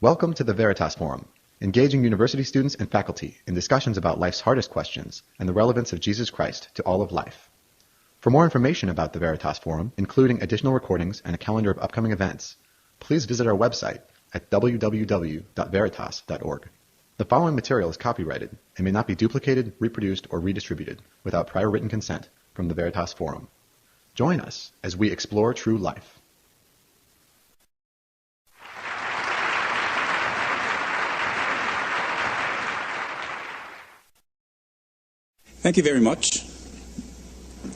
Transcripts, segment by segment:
Welcome to the Veritas Forum, engaging university students and faculty in discussions about life's hardest questions and the relevance of Jesus Christ to all of life. For more information about the Veritas Forum, including additional recordings and a calendar of upcoming events, please visit our website at www.veritas.org. The following material is copyrighted and may not be duplicated, reproduced, or redistributed without prior written consent from the Veritas Forum. Join us as we explore true life. Thank you very much.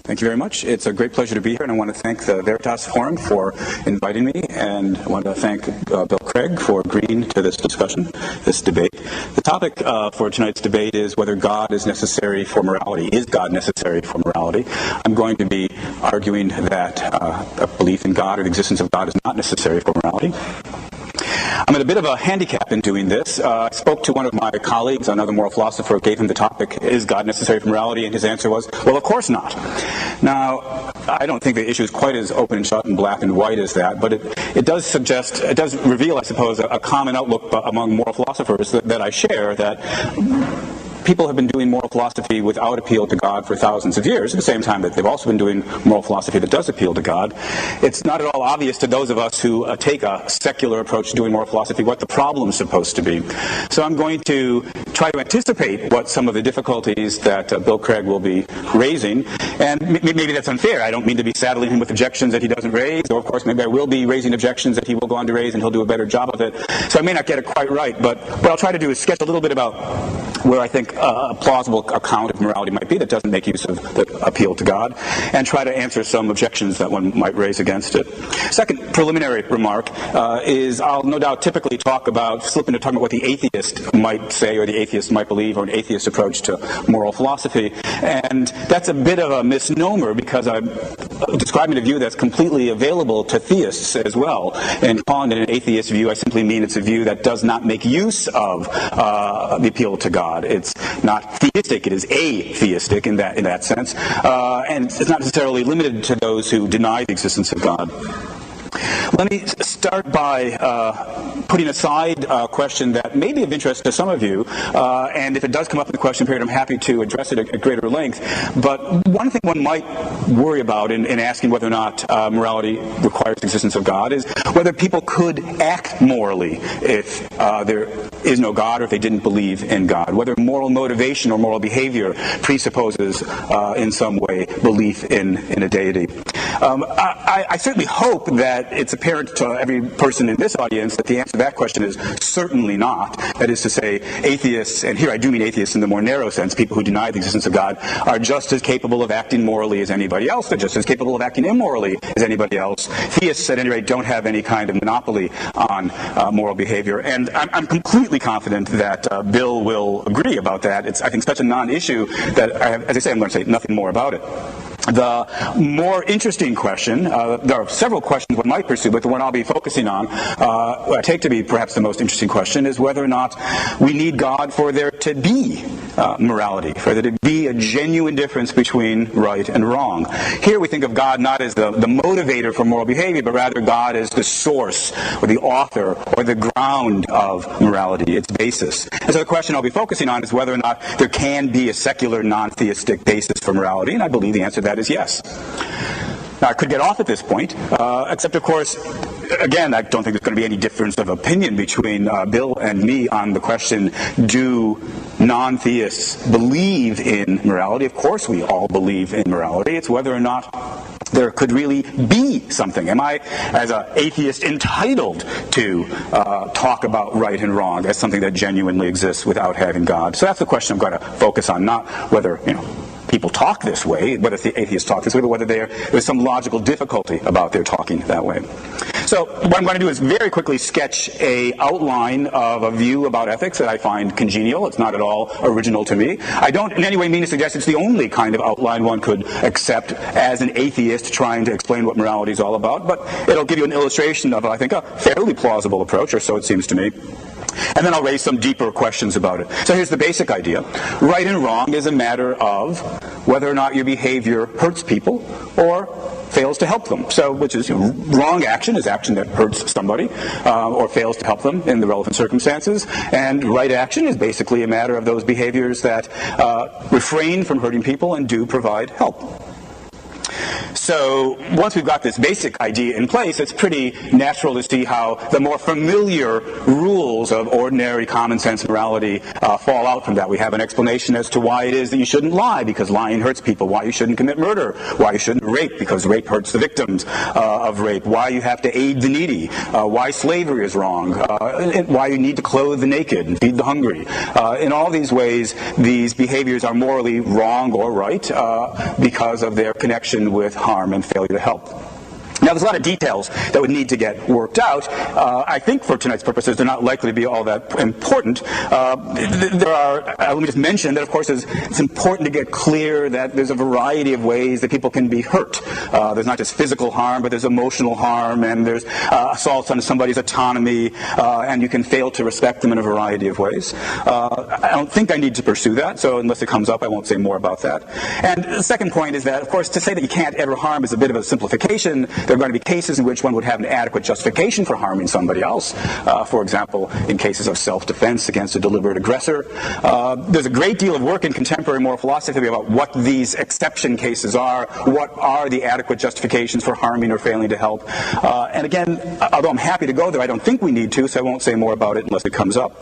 Thank you very much. It's a great pleasure to be here, and I want to thank the Veritas Forum for inviting me, and I want to thank Bill Craig for agreeing to this discussion, this debate. The topic for tonight's debate is whether God is necessary for morality. Is God necessary for morality? I'm going to be arguing that a belief in God or the existence of God is not necessary for morality. I'm at a bit of a handicap in doing this. I spoke to one of my colleagues, another moral philosopher, gave him the topic, is God necessary for morality? And his answer was, well, of course not. Now, I don't think the issue is quite as open and shut and black and white as that, but it does suggest, it does reveal, I suppose, a common outlook among moral philosophers that I share, that people have been doing moral philosophy without appeal to God for thousands of years, at the same time that they've also been doing moral philosophy that does appeal to God. It's not at all obvious to those of us who take a secular approach to doing moral philosophy what the problem is supposed to be. So I'm going to try to anticipate what some of the difficulties that Bill Craig will be raising, and maybe that's unfair. I don't mean to be saddling him with objections that he doesn't raise, or of course maybe I will be raising objections that he will go on to raise and he'll do a better job of it. So I may not get it quite right, but what I'll try to do is sketch a little bit about where I think a plausible account of morality might be that doesn't make use of the appeal to God, and try to answer some objections that one might raise against it. Second preliminary remark is I'll no doubt typically slip into talking about what the atheist might say or the atheist might believe, or an atheist approach to moral philosophy. And that's a bit of a misnomer, because I'm describing a view that's completely available to theists as well. And calling it an atheist view, I simply mean it's a view that does not make use of the appeal to God. It's not theistic, it is atheistic in that sense. And it's not necessarily limited to those who deny the existence of God. Let me start by putting aside a question that may be of interest to some of you, and if it does come up in the question period, I'm happy to address it at greater length. But one thing one might worry about in asking whether or not morality requires the existence of God is whether people could act morally if there is no God, or if they didn't believe in God, whether moral motivation or moral behavior presupposes in some way belief in a deity. I certainly hope that it's apparent to every person in this audience that the answer to that question is certainly not. That is to say, atheists, and here I do mean atheists in the more narrow sense, people who deny the existence of God, are just as capable of acting morally as anybody else. They're just as capable of acting immorally as anybody else. Theists, at any rate, don't have any kind of monopoly on moral behavior. And I'm completely confident that Bill will agree about that. It's, I think, such a non-issue that, as I say, I'm going to say nothing more about it. The more interesting question, there are several questions one might pursue, but the one I'll be focusing on, what I take to be perhaps the most interesting question, is whether or not we need God for there to be morality, for there to be a genuine difference between right and wrong. Here we think of God not as the motivator for moral behavior, but rather God as the source, or the author, or the ground of morality, its basis. And so the question I'll be focusing on is whether or not there can be a secular, non-theistic basis for morality, and I believe the answer to that is yes. Now, I could get off at this point, except, of course, again, I don't think there's going to be any difference of opinion between Bill and me on the question, do non-theists believe in morality? Of course we all believe in morality. It's whether or not there could really be something. Am I, as an atheist, entitled to talk about right and wrong as something that genuinely exists without having God? So that's the question I'm going to focus on, not whether, people talk this way, whether the atheists talk this way, but whether there's some logical difficulty about their talking that way. So what I'm going to do is very quickly sketch an outline of a view about ethics that I find congenial. It's not at all original to me. I don't in any way mean to suggest it's the only kind of outline one could accept as an atheist trying to explain what morality is all about, but it'll give you an illustration of, I think, a fairly plausible approach, or so it seems to me. And then I'll raise some deeper questions about it. So here's the basic idea. Right and wrong is a matter of whether or not your behavior hurts people or fails to help them. So, which is, wrong action is action that hurts somebody or fails to help them in the relevant circumstances, and right action is basically a matter of those behaviors that refrain from hurting people and do provide help. So once we've got this basic idea in place, it's pretty natural to see how the more familiar rules of ordinary common sense morality fall out from that. We have an explanation as to why it is that you shouldn't lie, because lying hurts people, why you shouldn't commit murder, why you shouldn't rape, because rape hurts the victims of rape, why you have to aid the needy, why slavery is wrong, why you need to clothe the naked and feed the hungry. In all these ways, these behaviors are morally wrong or right because of their connection with harm and failure to help. Now, there's a lot of details that would need to get worked out. I think for tonight's purposes, they're not likely to be all that important. Let me just mention that, of course, it's important to get clear that there's a variety of ways that people can be hurt. There's not just physical harm, but there's emotional harm, and there's assaults on somebody's autonomy, and you can fail to respect them in a variety of ways. I don't think I need to pursue that, so unless it comes up, I won't say more about that. And the second point is that, of course, to say that you can't ever harm is a bit of a simplification. There are going to be cases in which one would have an adequate justification for harming somebody else. For example, in cases of self-defense against a deliberate aggressor. There's a great deal of work in contemporary moral philosophy about what these exception cases are, what are the adequate justifications for harming or failing to help. And again, although I'm happy to go there, I don't think we need to, so I won't say more about it unless it comes up.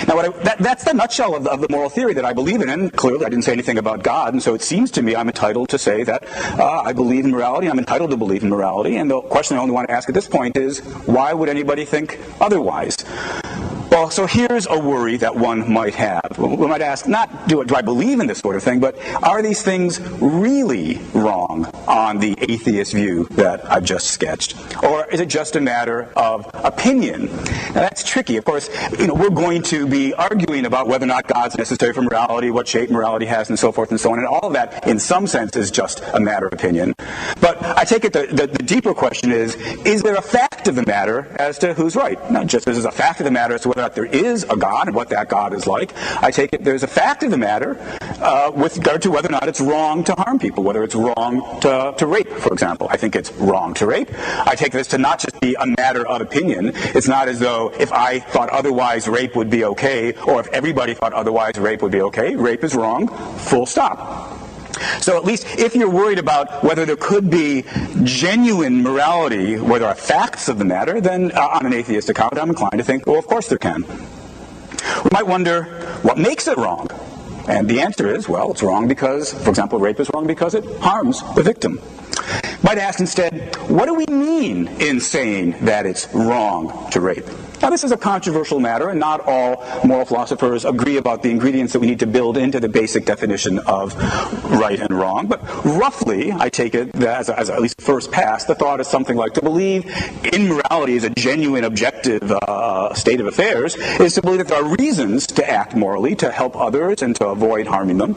Now, that's the nutshell of the moral theory that I believe in, and clearly I didn't say anything about God, and so it seems to me I'm entitled to say that I believe in morality, I'm entitled to believe in morality, and the question I only want to ask at this point is, why would anybody think otherwise? Well, so here's a worry that one might have. We might ask, not do I believe in this sort of thing, but are these things really wrong on the atheist view that I've just sketched? Or is it just a matter of opinion? Now, that's tricky. Of course, we're going to be arguing about whether or not God's necessary for morality, what shape morality has, and so forth and so on, and all of that, in some sense, is just a matter of opinion. But I take it the deeper question is there a fact of the matter as to who's right? Not just there's a fact of the matter as to whether or not there is a God and what that God is like. I take it there's a fact of the matter with regard to whether or not it's wrong to harm people, whether it's wrong to rape, for example. I think it's wrong to rape. I take this to not just be a matter of opinion. It's not as though if I thought otherwise rape would be okay, or if everybody thought otherwise rape would be okay. Rape is wrong, full stop. So at least if you're worried about whether there could be genuine morality, where there are facts of the matter, then on an atheist account, I'm inclined to think, well, of course there can. We might wonder, what makes it wrong? And the answer is, well, it's wrong because, for example, rape is wrong because it harms the victim. Might ask instead, what do we mean in saying that it's wrong to rape? Now, this is a controversial matter, and not all moral philosophers agree about the ingredients that we need to build into the basic definition of right and wrong. But roughly, I take it that as at least first pass, the thought is something like to believe in morality as a genuine, objective state of affairs is to believe that there are reasons to act morally, to help others and to avoid harming them,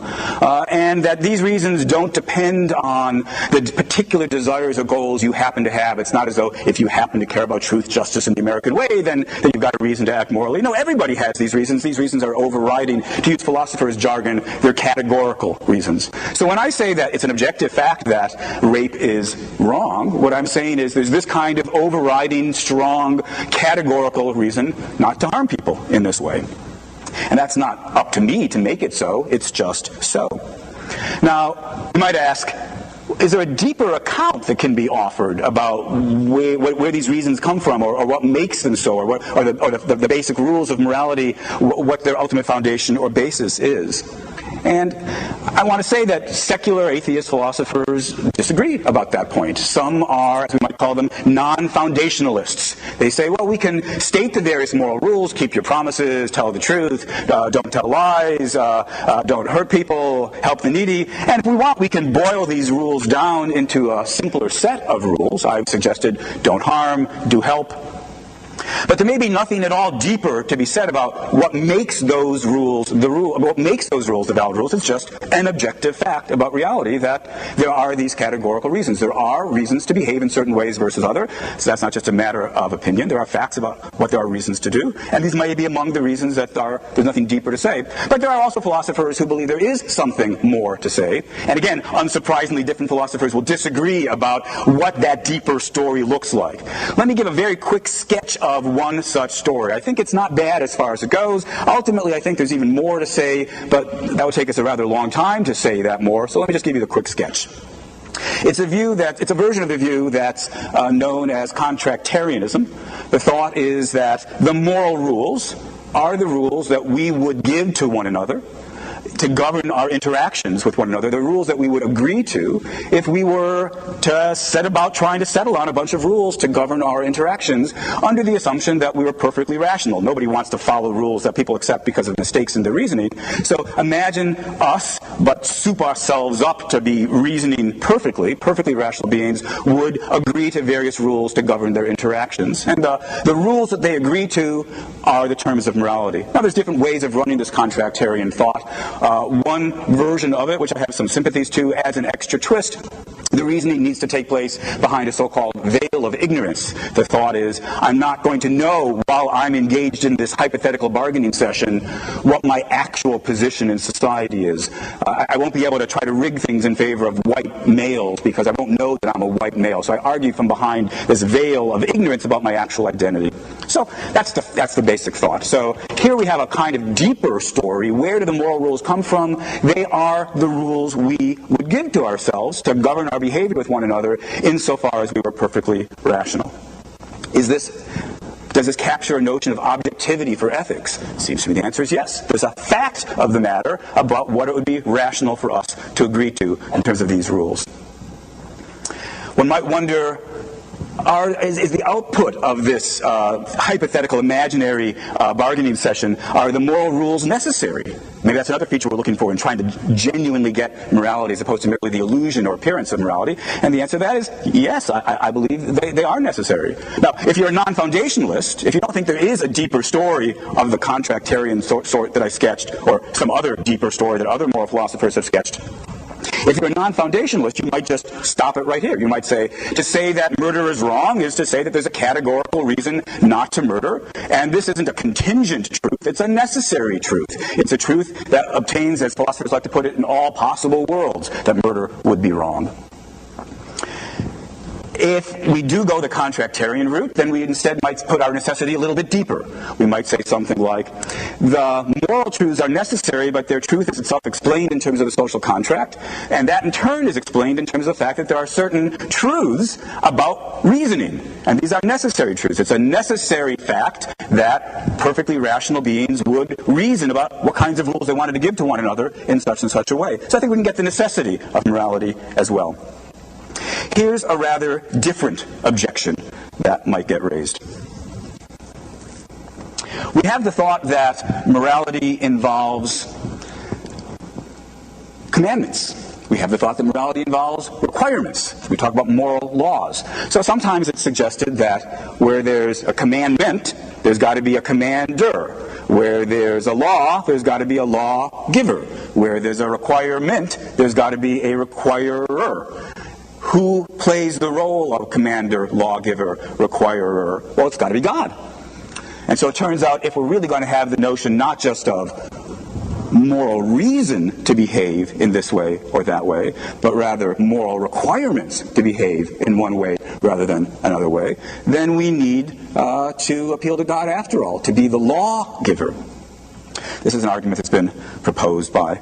and that these reasons don't depend on the particular desires or goals you happen to have. It's not as though if you happen to care about truth, justice, and the American way, then you've got a reason to act morally. No, everybody has these reasons. These reasons are overriding, to use philosophers' jargon, they're categorical reasons. So when I say that it's an objective fact that rape is wrong, what I'm saying is there's this kind of overriding, strong, categorical reason not to harm people in this way. And that's not up to me to make it so. It's just so. Now, you might ask, is there a deeper account that can be offered about where these reasons come from, or what makes them so, or the basic rules of morality, what their ultimate foundation or basis is? And I want to say that secular atheist philosophers disagree about that point. Some are, as we might call them, non-foundationalists. They say, well, we can state the various moral rules, keep your promises, tell the truth, don't tell lies, don't hurt people, help the needy, and if we want, we can boil these rules down into a simpler set of rules. I've suggested don't harm, do help. But there may be nothing at all deeper to be said about what makes those rules what makes those rules the valid rules. It's just an objective fact about reality that there are these categorical reasons. There are reasons to behave in certain ways versus other. So that's not just a matter of opinion. There are facts about what there are reasons to do, and these may be among the reasons that there's nothing deeper to say. But there are also philosophers who believe there is something more to say. And again, unsurprisingly, different philosophers will disagree about what that deeper story looks like. Let me give a very quick sketch of one such story. I think it's not bad as far as it goes. Ultimately, I think there's even more to say, but that would take us a rather long time to say that more. So let me just give you the quick sketch. It's a version of the view that's known as contractarianism. The thought is that the moral rules are the rules that we would give to one another to govern our interactions with one another, the rules that we would agree to if we were to set about trying to settle on a bunch of rules to govern our interactions under the assumption that we were perfectly rational. Nobody wants to follow rules that people accept because of mistakes in their reasoning. So imagine us, but soup ourselves up to be reasoning perfectly rational beings would agree to various rules to govern their interactions. And the rules that they agree to are the terms of morality. Now, there's different ways of running this contractarian thought. One version of it, which I have some sympathies to, adds an extra twist. The reasoning needs to take place behind a so-called veil of ignorance. The thought is, I'm not going to know while I'm engaged in this hypothetical bargaining session what my actual position in society is. I won't be able to try to rig things in favor of white males because I won't know that I'm a white male. So I argue from behind this veil of ignorance about my actual identity. So that's the basic thought. So here we have a kind of deeper story. Where do the moral rules come from? They are the rules we would give to ourselves to govern our behavior with one another insofar as we were perfectly rational. Does this capture a notion of objectivity for ethics? Seems to me the answer is yes. There's a fact of the matter about what it would be rational for us to agree to in terms of these rules. One might wonder, is the output of this hypothetical imaginary bargaining session, are the moral rules necessary? Maybe that's another feature we're looking for in trying to genuinely get morality as opposed to merely the illusion or appearance of morality. And the answer to that is yes, I believe they are necessary. Now, if you're a non-foundationalist, if you don't think there is a deeper story of the contractarian sort that I sketched, or some other deeper story that other moral philosophers have sketched, if you're a non-foundationalist, you might just stop it right here. You might say, to say that murder is wrong is to say that there's a categorical reason not to murder. And this isn't a contingent truth. It's a necessary truth. It's a truth that obtains, as philosophers like to put it, in all possible worlds, that murder would be wrong. If we do go the contractarian route, then we instead might put our necessity a little bit deeper. We might say something like, the moral truths are necessary, but their truth is itself explained in terms of the social contract, and that in turn is explained in terms of the fact that there are certain truths about reasoning, and these are necessary truths. It's a necessary fact that perfectly rational beings would reason about what kinds of rules they wanted to give to one another in such and such a way. So I think we can get the necessity of morality as well. Here's a rather different objection that might get raised. We have the thought that morality involves commandments. We have the thought that morality involves requirements. We talk about moral laws. So sometimes it's suggested that where there's a commandment, there's got to be a commander. Where there's a law, there's got to be a lawgiver. Where there's a requirement, there's got to be a requirer. Who plays the role of commander, lawgiver, requirer? Well, it's got to be God. And so it turns out if we're really going to have the notion not just of moral reason to behave in this way or that way, but rather moral requirements to behave in one way rather than another way, then we need to appeal to God after all, to be the lawgiver. This is an argument that's been proposed by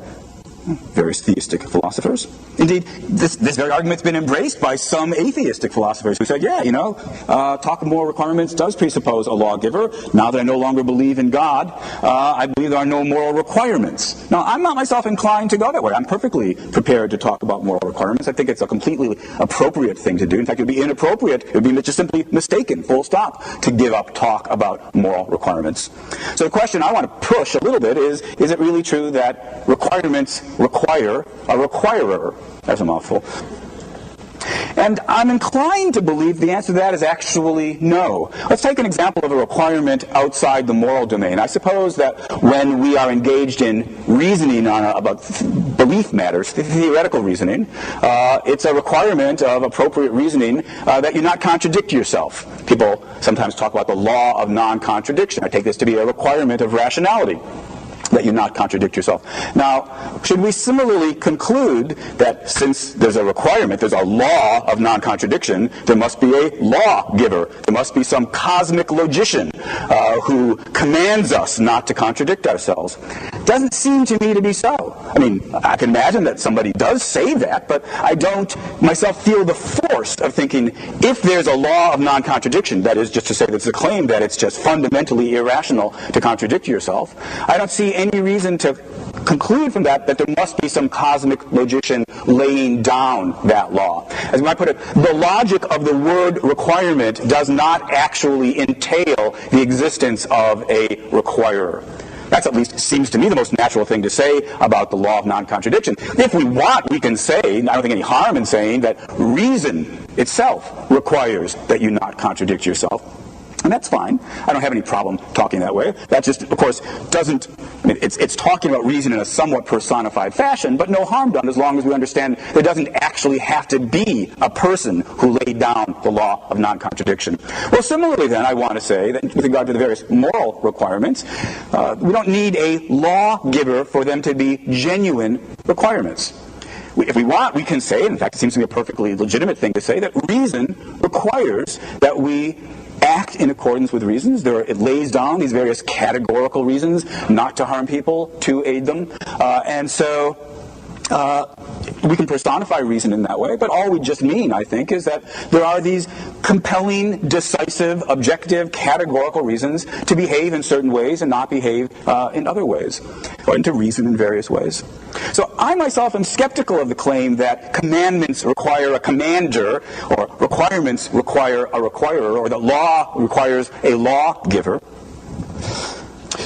various theistic philosophers. Indeed, this very argument's been embraced by some atheistic philosophers who said, yeah, talk of moral requirements does presuppose a lawgiver. Now that I no longer believe in God, I believe there are no moral requirements. Now, I'm not myself inclined to go that way. I'm perfectly prepared to talk about moral requirements. I think it's a completely appropriate thing to do. In fact, it would be inappropriate, it would be just simply mistaken, full stop, to give up talk about moral requirements. So the question I want to push a little bit is it really true that requirements require a requirer? That's a mouthful. And I'm inclined to believe the answer to that is actually no. Let's take an example of a requirement outside the moral domain. I suppose that when we are engaged in reasoning about belief matters, theoretical reasoning, it's a requirement of appropriate reasoning that you not contradict yourself. People sometimes talk about the law of non-contradiction. I take this to be a requirement of rationality, that you not contradict yourself. Now, should we similarly conclude that since there's a requirement, there's a law of non-contradiction, there must be a lawgiver, there must be some cosmic logician who commands us not to contradict ourselves? Doesn't seem to me to be so. I mean, I can imagine that somebody does say that, but I don't myself feel the force of thinking if there's a law of non-contradiction, that is just to say there's a claim that it's just fundamentally irrational to contradict yourself, I don't see any reason to conclude from that there must be some cosmic logician laying down that law. As I put it, the logic of the word requirement does not actually entail the existence of a requirer. That's at least seems to me the most natural thing to say about the law of non-contradiction. If we want, we can say, I don't think any harm in saying that reason itself requires that you not contradict yourself. And that's fine. I don't have any problem talking that way. That just, of course, doesn't, I mean, it's talking about reason in a somewhat personified fashion, but no harm done as long as we understand there doesn't actually have to be a person who laid down the law of non-contradiction. Well, similarly then, I want to say that with regard to the various moral requirements, we don't need a lawgiver for them to be genuine requirements. If we want, we can say, in fact, it seems to be a perfectly legitimate thing to say, that reason requires that we act in accordance with reasons. It lays down these various categorical reasons not to harm people, to aid them. And so we can personify reason in that way, but all we just mean, I think, is that there are these compelling, decisive, objective, categorical reasons to behave in certain ways and not behave in other ways, or to reason in various ways. So I myself am skeptical of the claim that commandments require a commander, or requirements require a requirer, or that law requires a lawgiver.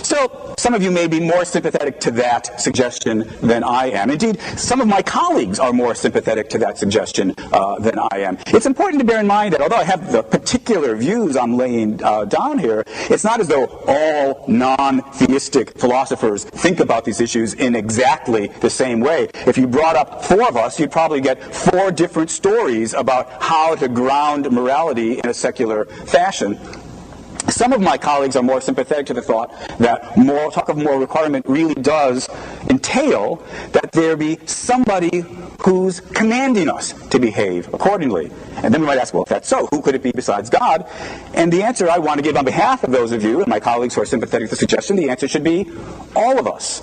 So some of you may be more sympathetic to that suggestion than I am. Indeed, some of my colleagues are more sympathetic to that suggestion than I am. It's important to bear in mind that although I have the particular views I'm laying down here, it's not as though all non-theistic philosophers think about these issues in exactly the same way. If you brought up four of us, you'd probably get four different stories about how to ground morality in a secular fashion. Some of my colleagues are more sympathetic to the thought that talk of moral requirement really does entail that there be somebody who's commanding us to behave accordingly. And then we might ask, well, if that's so, who could it be besides God? And the answer I want to give on behalf of those of you and my colleagues who are sympathetic to the suggestion, the answer should be all of us.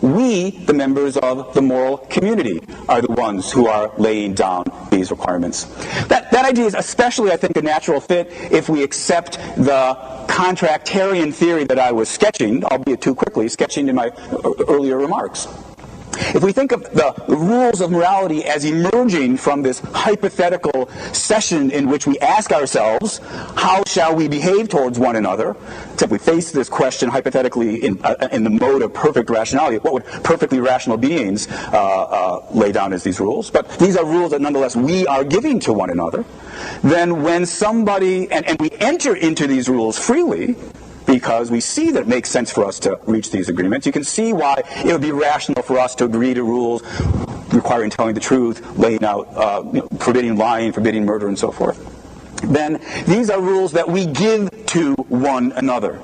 We, the members of the moral community, are the ones who are laying down these requirements. That idea is especially, I think, a natural fit if we accept the contractarian theory that I was sketching, albeit too quickly, sketching in my earlier remarks. If we think of the rules of morality as emerging from this hypothetical session in which we ask ourselves, how shall we behave towards one another? Except we face this question hypothetically in the mode of perfect rationality. What would perfectly rational beings lay down as these rules? But these are rules that nonetheless we are giving to one another. Then when somebody, and we enter into these rules freely, because we see that it makes sense for us to reach these agreements. You can see why it would be rational for us to agree to rules requiring telling the truth, laying out, forbidding lying, forbidding murder, and so forth. Then these are rules that we give to one another.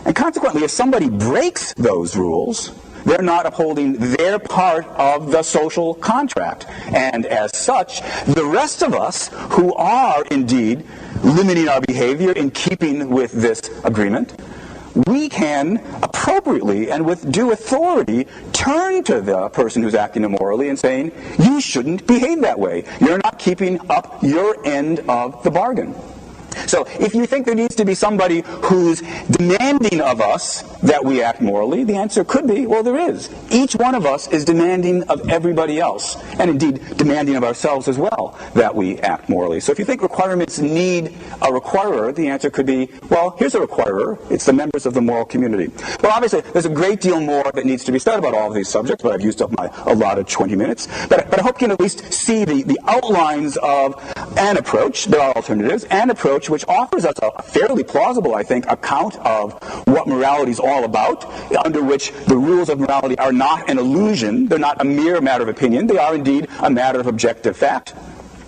And consequently, if somebody breaks those rules, they're not upholding their part of the social contract. And as such, the rest of us who are indeed limiting our behavior in keeping with this agreement, we can appropriately and with due authority turn to the person who's acting immorally and saying, you shouldn't behave that way. You're not keeping up your end of the bargain. So if you think there needs to be somebody who's demanding of us that we act morally, the answer could be, well, there is. Each one of us is demanding of everybody else, and indeed demanding of ourselves as well, that we act morally. So if you think requirements need a requirer, the answer could be, well, here's a requirer. It's the members of the moral community. Well, obviously, there's a great deal more that needs to be said about all of these subjects, but I've used up my allotted 20 minutes. But I hope you can at least see the outlines of an approach. There are alternatives. An approach which offers us a fairly plausible, I think, account of what morality is all about, under which the rules of morality are not an illusion. They're not a mere matter of opinion. They are indeed a matter of objective fact.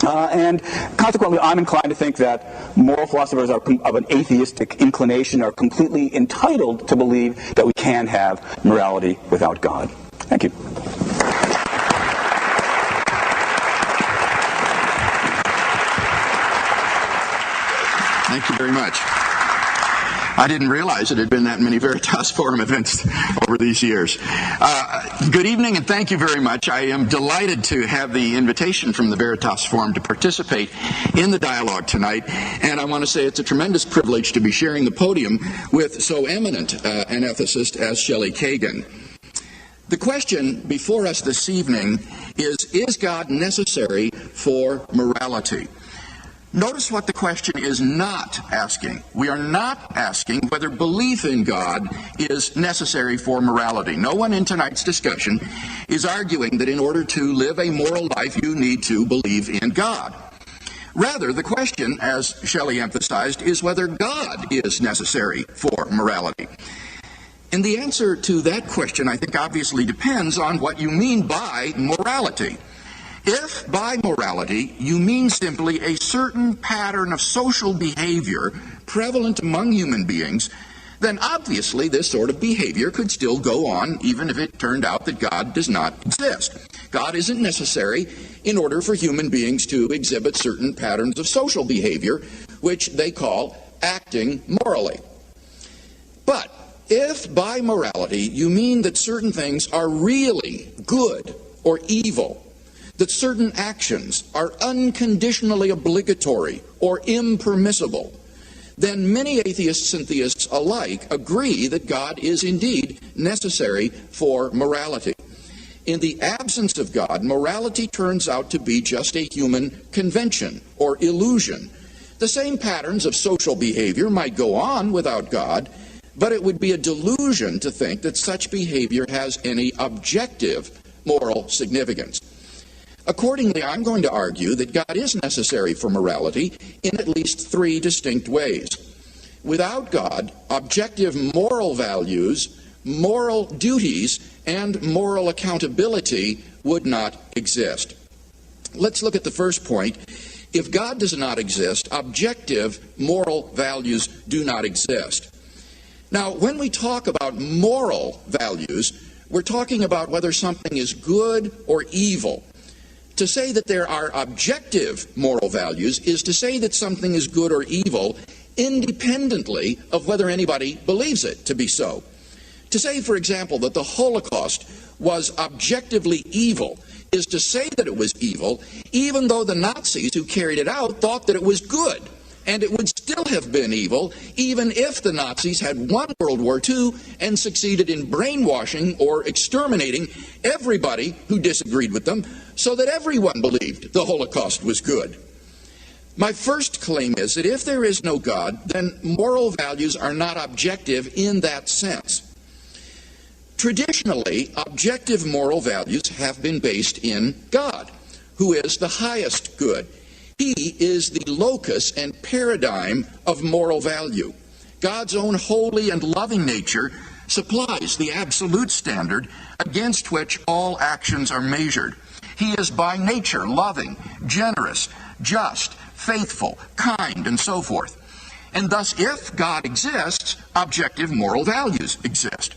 And consequently, I'm inclined to think that moral philosophers of an atheistic inclination are completely entitled to believe that we can have morality without God. Thank you. Thank you very much. I didn't realize it had been that many Veritas Forum events over these years. Good evening, and thank you very much. I am delighted to have the invitation from the Veritas Forum to participate in the dialogue tonight, and I want to say it's a tremendous privilege to be sharing the podium with so eminent an ethicist as Shelly Kagan. The question before us this evening is God necessary for morality? Notice what the question is not asking. We are not asking whether belief in God is necessary for morality. No one in tonight's discussion is arguing that in order to live a moral life, you need to believe in God. Rather, the question, as Shelley emphasized, is whether God is necessary for morality. And the answer to that question, I think, obviously depends on what you mean by morality. If by morality you mean simply a certain pattern of social behavior prevalent among human beings, then obviously this sort of behavior could still go on even if it turned out that God does not exist. God isn't necessary in order for human beings to exhibit certain patterns of social behavior, which they call acting morally. But if by morality you mean that certain things are really good or evil, that certain actions are unconditionally obligatory or impermissible, then many atheists and theists alike agree that God is indeed necessary for morality. In the absence of God, morality turns out to be just a human convention or illusion. The same patterns of social behavior might go on without God, but it would be a delusion to think that such behavior has any objective moral significance. Accordingly, I'm going to argue that God is necessary for morality in at least three distinct ways. Without God, objective moral values, moral duties, and moral accountability would not exist. Let's look at the first point. If God does not exist, objective moral values do not exist. Now, when we talk about moral values, we're talking about whether something is good or evil. To say that there are objective moral values is to say that something is good or evil independently of whether anybody believes it to be so. To say, for example, that the Holocaust was objectively evil is to say that it was evil even though the Nazis who carried it out thought that it was good. And it would still have been evil even if the Nazis had won World War II and succeeded in brainwashing or exterminating everybody who disagreed with them so that everyone believed the Holocaust was good. My first claim is that if there is no God, then moral values are not objective in that sense. Traditionally, objective moral values have been based in God, who is the highest good. He is the locus and paradigm of moral value. God's own holy and loving nature supplies the absolute standard against which all actions are measured. He is by nature loving, generous, just, faithful, kind, and so forth. And thus, if God exists, objective moral values exist.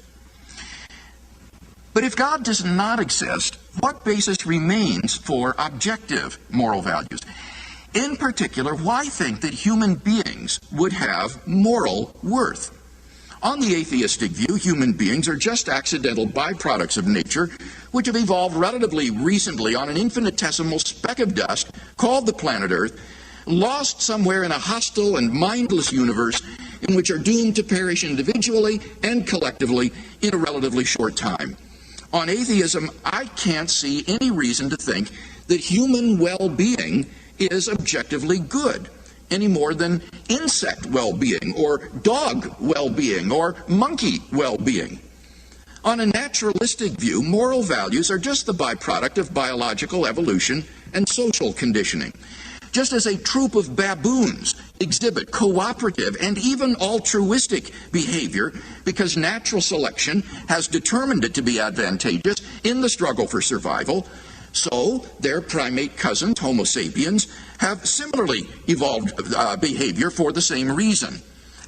But if God does not exist, what basis remains for objective moral values? In particular, why think that human beings would have moral worth? On the atheistic view, human beings are just accidental byproducts of nature, which have evolved relatively recently on an infinitesimal speck of dust called the planet Earth, lost somewhere in a hostile and mindless universe in which are doomed to perish individually and collectively in a relatively short time. On atheism, I can't see any reason to think that human well-being is objectively good, any more than insect well-being or dog well-being or monkey well-being. On a naturalistic view, moral values are just the byproduct of biological evolution and social conditioning. Just as a troop of baboons exhibit cooperative and even altruistic behavior because natural selection has determined it to be advantageous in the struggle for survival, so their primate cousins, Homo sapiens, have similarly evolved behavior for the same reason.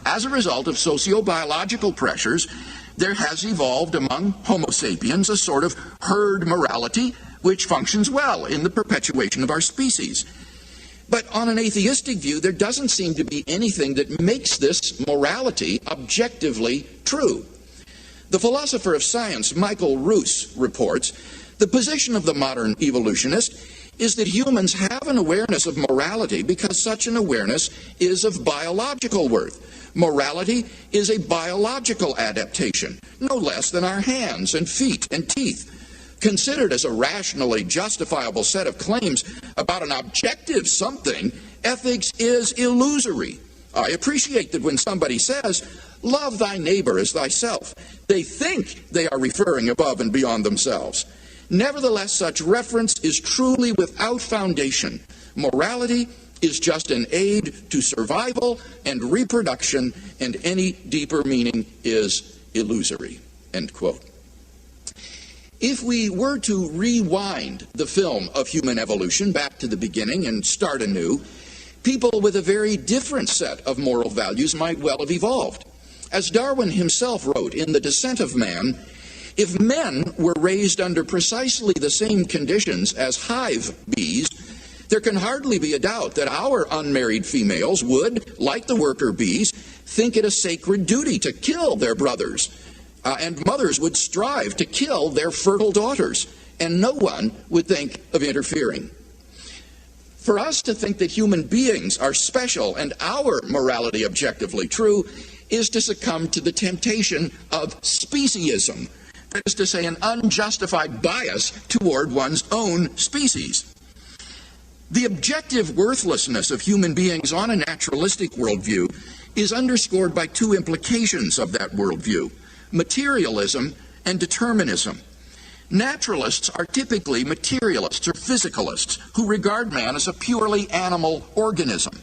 As a result of socio-biological pressures, there has evolved among Homo sapiens a sort of herd morality which functions well in the perpetuation of our species. But on an atheistic view, there doesn't seem to be anything that makes this morality objectively true. The philosopher of science Michael Ruse reports, the position of the modern evolutionist is that humans have an awareness of morality because such an awareness is of biological worth. Morality is a biological adaptation, no less than our hands and feet and teeth. Considered as a rationally justifiable set of claims about an objective something, ethics is illusory. I appreciate that when somebody says, "Love thy neighbor as thyself," they think they are referring above and beyond themselves. Nevertheless, such reference is truly without foundation. Morality is just an aid to survival and reproduction, and any deeper meaning is illusory. End quote. If we were to rewind the film of human evolution back to the beginning and start anew, people with a very different set of moral values might well have evolved. As Darwin himself wrote in The Descent of Man, if men were raised under precisely the same conditions as hive bees, there can hardly be a doubt that our unmarried females would, like the worker bees, think it a sacred duty to kill their brothers. And mothers would strive to kill their fertile daughters, and no one would think of interfering. For us to think that human beings are special and our morality objectively true is to succumb to the temptation of speciesism, that is to say, an unjustified bias toward one's own species. The objective worthlessness of human beings on a naturalistic worldview is underscored by two implications of that worldview: materialism and determinism. Naturalists are typically materialists or physicalists who regard man as a purely animal organism.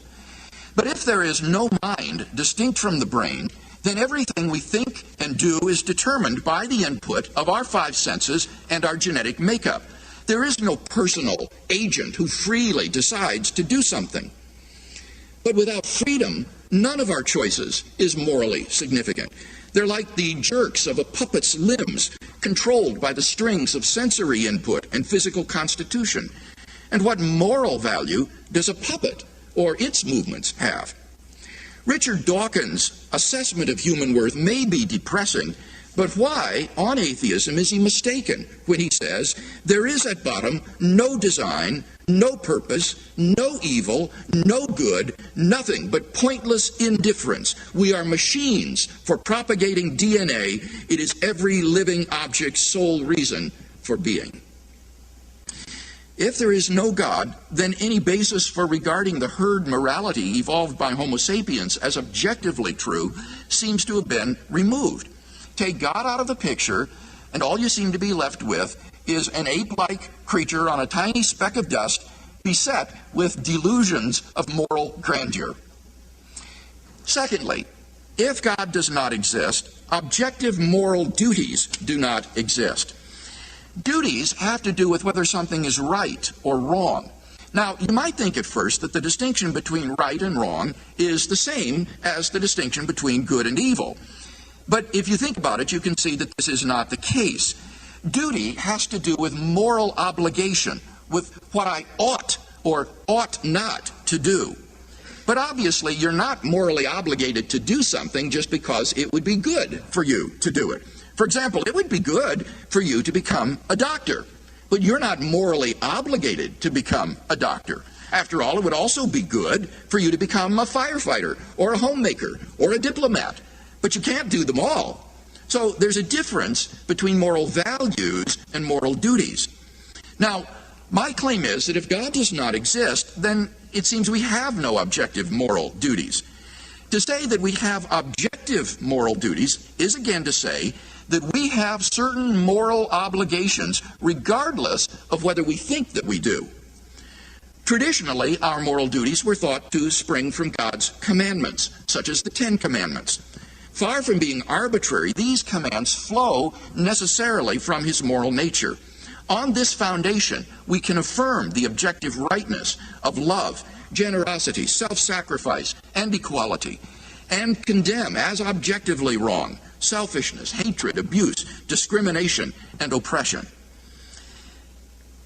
But if there is no mind distinct from the brain, then everything we think and do is determined by the input of our five senses and our genetic makeup. There is no personal agent who freely decides to do something. But without freedom, none of our choices is morally significant. They're like the jerks of a puppet's limbs, controlled by the strings of sensory input and physical constitution. And what moral value does a puppet or its movements have? Richard Dawkins' assessment of human worth may be depressing, but why, on atheism, is he mistaken when he says there is at bottom no design, no purpose, no evil, no good, nothing but pointless indifference? We are machines for propagating DNA. It is every living object's sole reason for being. If there is no God, then any basis for regarding the herd morality evolved by Homo sapiens as objectively true seems to have been removed. Take God out of the picture, and all you seem to be left with is an ape-like creature on a tiny speck of dust beset with delusions of moral grandeur. Secondly, if God does not exist, objective moral duties do not exist. Duties have to do with whether something is right or wrong. Now, you might think at first that the distinction between right and wrong is the same as the distinction between good and evil. But if you think about it, you can see that this is not the case. Duty has to do with moral obligation, with what I ought or ought not to do. But obviously, you're not morally obligated to do something just because it would be good for you to do it. For example, it would be good for you to become a doctor, but you're not morally obligated to become a doctor. After all, it would also be good for you to become a firefighter or a homemaker or a diplomat. But you can't do them all. So there's a difference between moral values and moral duties. Now, my claim is that if God does not exist, then it seems we have no objective moral duties. To say that we have objective moral duties is again to say that we have certain moral obligations regardless of whether we think that we do. Traditionally, our moral duties were thought to spring from God's commandments, such as the Ten Commandments. Far from being arbitrary, these commands flow necessarily from his moral nature. On this foundation, we can affirm the objective rightness of love, generosity, self-sacrifice, and equality, and condemn as objectively wrong selfishness, hatred, abuse, discrimination, and oppression.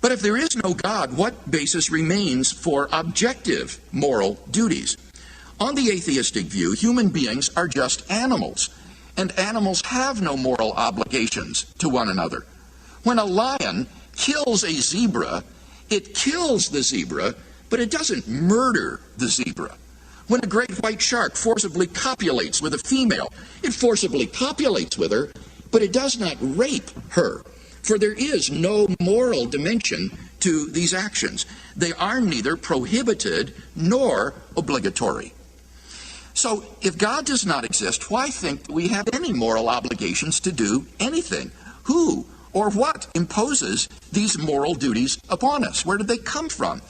But if there is no God, what basis remains for objective moral duties? On the atheistic view, human beings are just animals, and animals have no moral obligations to one another. When a lion kills a zebra, it kills the zebra, but it doesn't murder the zebra. When a great white shark forcibly copulates with a female, it forcibly copulates with her, but it does not rape her. For there is no moral dimension to these actions. They are neither prohibited nor obligatory. So, if God does not exist, why think that we have any moral obligations to do anything? Who or what imposes these moral duties upon us? Where did they come from?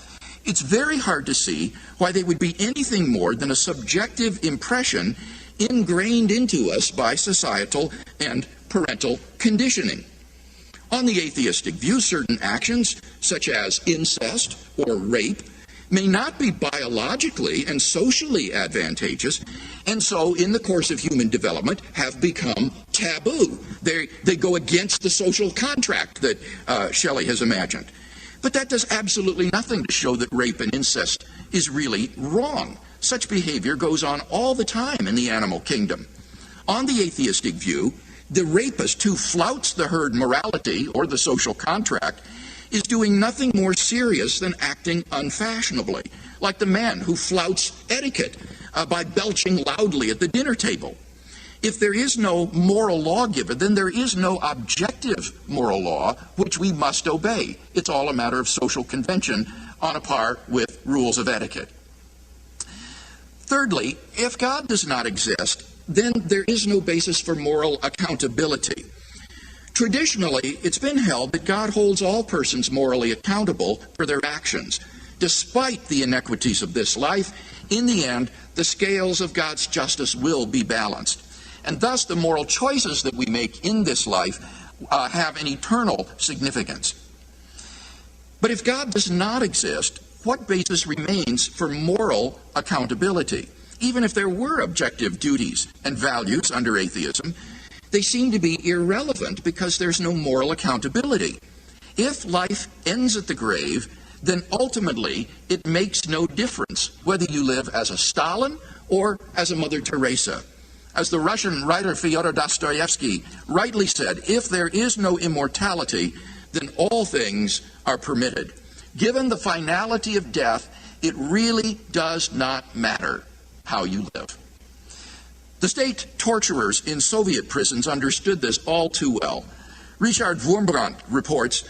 It's very hard to see why they would be anything more than a subjective impression ingrained into us by societal and parental conditioning. On the atheistic view, certain actions, such as incest or rape, may not be biologically and socially advantageous, and so in the course of human development have become taboo. They go against the social contract that Shelley has imagined. But that does absolutely nothing to show that rape and incest is really wrong. Such behavior goes on all the time in the animal kingdom. On the atheistic view, the rapist who flouts the herd morality or the social contract is doing nothing more serious than acting unfashionably, like the man who flouts etiquette by belching loudly at the dinner table. If there is no moral lawgiver, then there is no objective moral law which we must obey. It's all a matter of social convention on a par with rules of etiquette. Thirdly, if God does not exist, then there is no basis for moral accountability. Traditionally, it's been held that God holds all persons morally accountable for their actions. Despite the inequities of this life, in the end, the scales of God's justice will be balanced. And thus, the moral choices that we make in this life have an eternal significance. But if God does not exist, what basis remains for moral accountability? Even if there were objective duties and values under atheism, they seem to be irrelevant because there's no moral accountability. If life ends at the grave, then ultimately it makes no difference whether you live as a Stalin or as a Mother Teresa. As the Russian writer Fyodor Dostoevsky rightly said, if there is no immortality, then all things are permitted. Given the finality of death, it really does not matter how you live. The state torturers in Soviet prisons understood this all too well. Richard Wurmbrandt reports,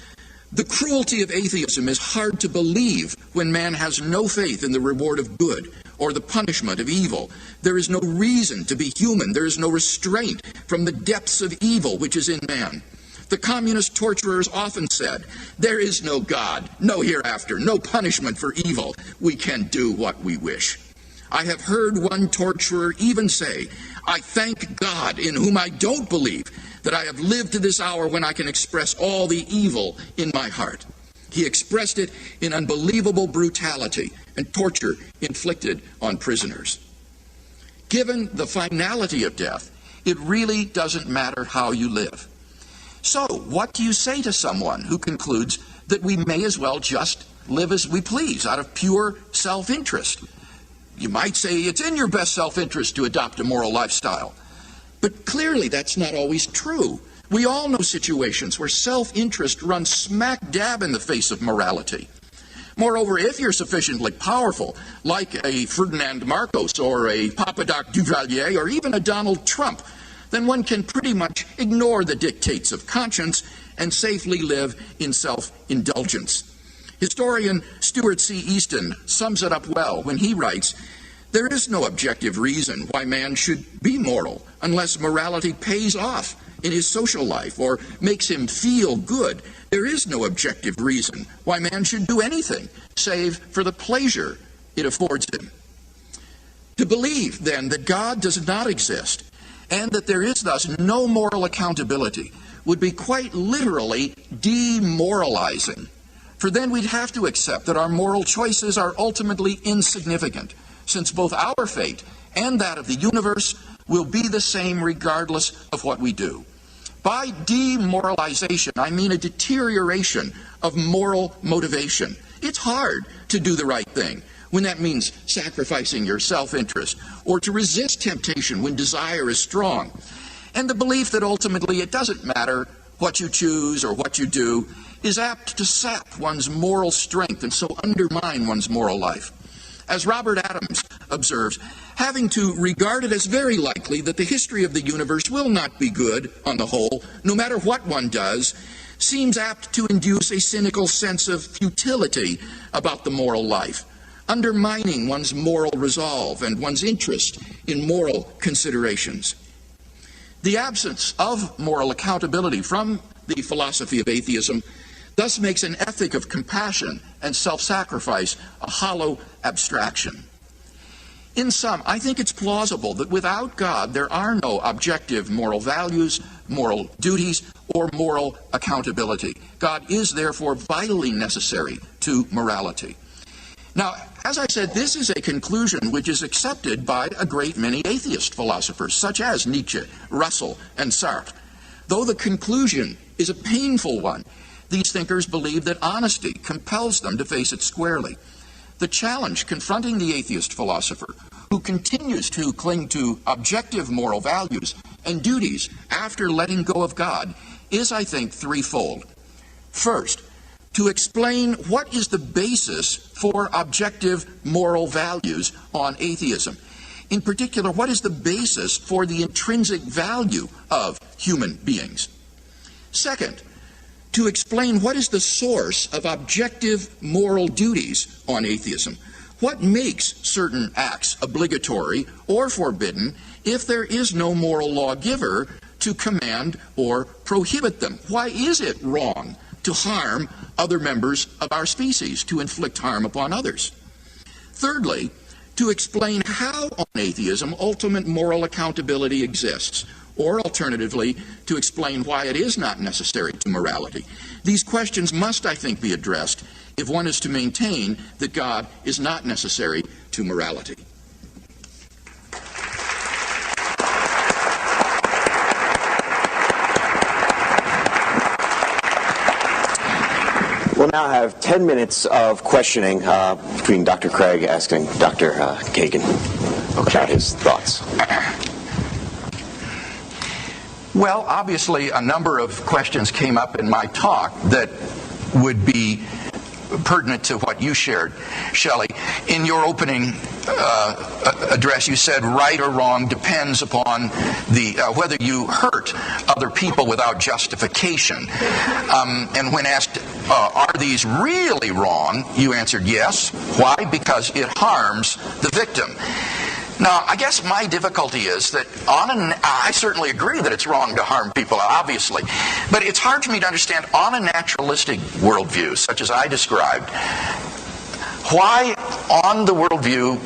"The cruelty of atheism is hard to believe when man has no faith in the reward of good or the punishment of evil. There is no reason to be human. There is no restraint from the depths of evil which is in man." The communist torturers often said, "There is no God, no hereafter, no punishment for evil. We can do what we wish." I have heard one torturer even say, "I thank God, in whom I don't believe, that I have lived to this hour when I can express all the evil in my heart." He expressed it in unbelievable brutality and torture inflicted on prisoners. Given the finality of death, it really doesn't matter how you live. So, what do you say to someone who concludes that we may as well just live as we please out of pure self-interest? You might say it's in your best self-interest to adopt a moral lifestyle. But clearly that's not always true. We all know situations where self-interest runs smack dab in the face of morality. Moreover, if you're sufficiently powerful, like a Ferdinand Marcos or a Papadoc Duvalier or even a Donald Trump, then one can pretty much ignore the dictates of conscience and safely live in self-indulgence. Historian Stuart C. Easton sums it up well when he writes, "There is no objective reason why man should be moral unless morality pays off in his social life or makes him feel good. There is no objective reason why man should do anything save for the pleasure it affords him." To believe, then, that God does not exist and that there is thus no moral accountability would be quite literally demoralizing. For then we'd have to accept that our moral choices are ultimately insignificant, since both our fate and that of the universe will be the same regardless of what we do. By demoralization, I mean a deterioration of moral motivation. It's hard to do the right thing when that means sacrificing your self-interest, or to resist temptation when desire is strong. And the belief that ultimately it doesn't matter what you choose or what you do is apt to sap one's moral strength and so undermine one's moral life. As Robert Adams observes, having to regard it as very likely that the history of the universe will not be good on the whole, no matter what one does, seems apt to induce a cynical sense of futility about the moral life, undermining one's moral resolve and one's interest in moral considerations. The absence of moral accountability from the philosophy of atheism thus makes an ethic of compassion and self-sacrifice a hollow abstraction. In sum, I think it's plausible that without God there are no objective moral values, moral duties, or moral accountability. God is therefore vitally necessary to morality. Now, as I said, this is a conclusion which is accepted by a great many atheist philosophers, such as Nietzsche, Russell, and Sartre. Though the conclusion is a painful one, these thinkers believe that honesty compels them to face it squarely. The challenge confronting the atheist philosopher, who continues to cling to objective moral values and duties after letting go of God, is, I think, threefold. First, to explain what is the basis for objective moral values on atheism. In particular, what is the basis for the intrinsic value of human beings? Second, to explain what is the source of objective moral duties on atheism. What makes certain acts obligatory or forbidden if there is no moral lawgiver to command or prohibit them? Why is it wrong to harm other members of our species, to inflict harm upon others? Thirdly, to explain how on atheism ultimate moral accountability exists, or alternatively, to explain why it is not necessary to morality. These questions must, I think, be addressed if one is to maintain that God is not necessary to morality. We'll now have 10 minutes of questioning between Dr. Craig asking Dr. Kagan about his thoughts. Well, obviously, a number of questions came up in my talk that would be pertinent to what you shared, Shelley. In your opening address, you said right or wrong depends upon whether you hurt other people without justification. And when asked, are these really wrong, you answered yes. Why? Because it harms the victim. Now, I guess my difficulty is that I certainly agree that it's wrong to harm people, obviously, but it's hard for me to understand on a naturalistic worldview, such as I described, why on the worldview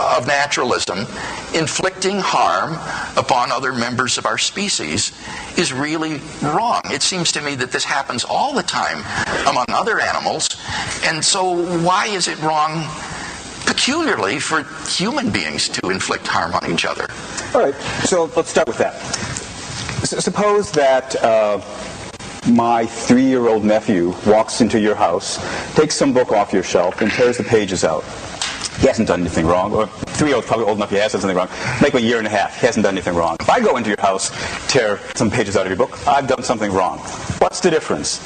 of naturalism, inflicting harm upon other members of our species is really wrong. It seems to me that this happens all the time among other animals, and so why is it wrong peculiarly for human beings to inflict harm on each other? All right, so let's start with that. Suppose that my 3-year-old nephew walks into your house, takes some book off your shelf, and tears the pages out. He hasn't done anything wrong. Or 3-year-old's probably old enough, he has done something wrong. Like a year and a half, he hasn't done anything wrong. If I go into your house, tear some pages out of your book, I've done something wrong. What's the difference?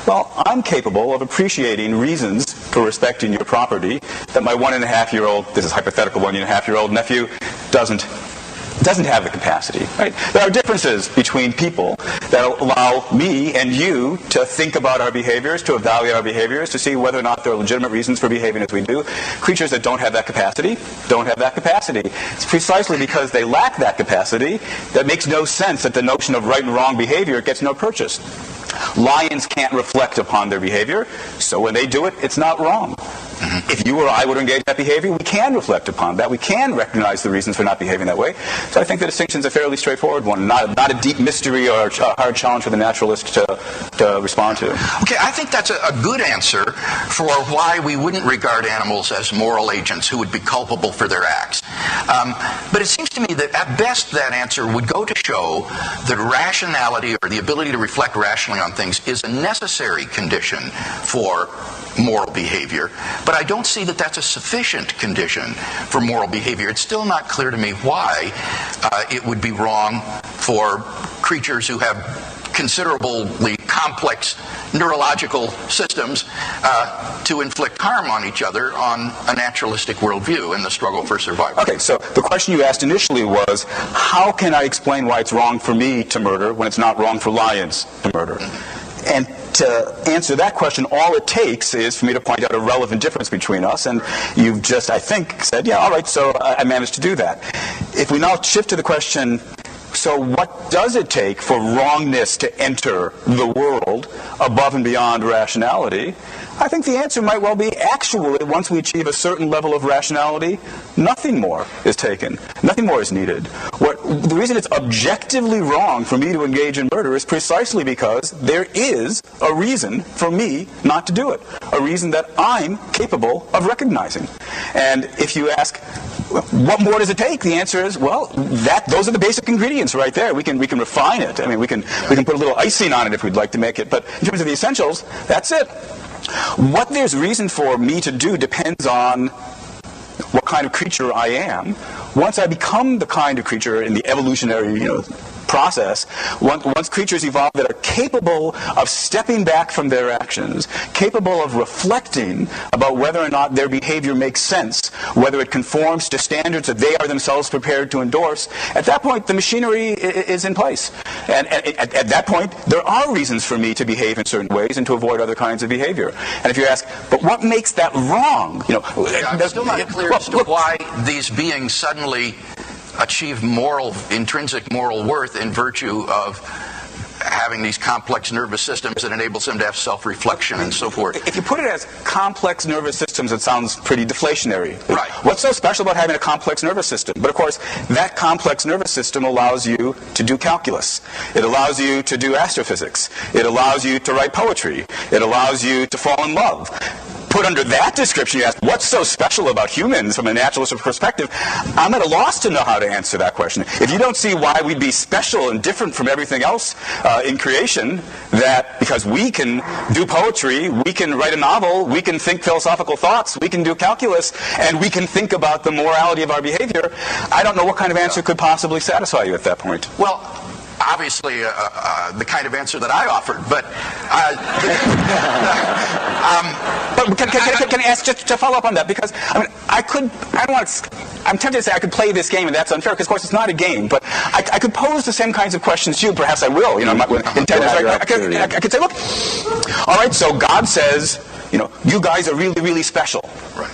well, I'm capable of appreciating reasons for respecting your property that my 1.5-year-old, this is hypothetical 1.5-year-old nephew, doesn't have the capacity. Right? There are differences between people that allow me and you to think about our behaviors, to evaluate our behaviors, to see whether or not there are legitimate reasons for behaving as we do. Creatures that don't have that capacity don't have that capacity. It's precisely because they lack that capacity that makes no sense that the notion of right and wrong behavior gets no purchase. Lions can't reflect upon their behavior, so when they do it, it's not wrong. If you or I were to engage in that behavior, we can reflect upon that. We can recognize the reasons for not behaving that way. So I think the distinction is a fairly straightforward one, not a deep mystery or a hard challenge for the naturalist to respond to. Okay, I think that's a good answer for why we wouldn't regard animals as moral agents who would be culpable for their acts. But it seems to me that at best that answer would go to show that rationality or the ability to reflect rationally on things is a necessary condition for moral behavior. But I don't see that that's a sufficient condition for moral behavior. It's still not clear to me why it would be wrong for creatures who have considerably complex neurological systems to inflict harm on each other on a naturalistic worldview in the struggle for survival. Okay, so the question you asked initially was, how can I explain why it's wrong for me to murder when it's not wrong for lions to murder? And to answer that question, all it takes is for me to point out a relevant difference between us, and you've just, I think, said, yeah, all right, so I managed to do that. If we now shift to the question, so what does it take for wrongness to enter the world above and beyond rationality? I think the answer might well be, actually, once we achieve a certain level of rationality, nothing more is taken. Nothing more is needed. The reason it's objectively wrong for me to engage in murder is precisely because there is a reason for me not to do it. A reason that I'm capable of recognizing. And if you ask, what more does it take? The answer is, well, those are the basic ingredients right there. We can refine it. I mean, we can put a little icing on it if we'd like to make it. But in terms of the essentials, that's it. What there's reason for me to do depends on what kind of creature I am. Once I become the kind of creature in the evolutionary, process, once creatures evolve that are capable of stepping back from their actions, capable of reflecting about whether or not their behavior makes sense, whether it conforms to standards that they are themselves prepared to endorse, at that point the machinery is in place. And at that point, there are reasons for me to behave in certain ways and to avoid other kinds of behavior. And if you ask, but what makes that wrong? I'm still not clear as to why these beings suddenly achieve intrinsic moral worth in virtue of having these complex nervous systems that enables them to have self-reflection and so forth. If you put it as complex nervous systems, it sounds pretty deflationary. Right. What's so special about having a complex nervous system? But of course, that complex nervous system allows you to do calculus. It allows you to do astrophysics. It allows you to write poetry. It allows you to fall in love. Put under that description, you ask, what's so special about humans from a naturalistic perspective? I'm at a loss to know how to answer that question. If you don't see why we'd be special and different from everything else in creation, that because we can do poetry, we can write a novel, we can think philosophical thoughts, we can do calculus, and we can think about the morality of our behavior, I don't know what kind of answer could possibly satisfy you at that point. Well, obviously the kind of answer that I offered, but can I ask just to follow up on that? Because I'm tempted to say I could play this game, and that's unfair, because of course it's not a game, but I could pose the same kinds of questions to you, perhaps I will, I could say, look, all right, so God says, you guys are really, really special. Right.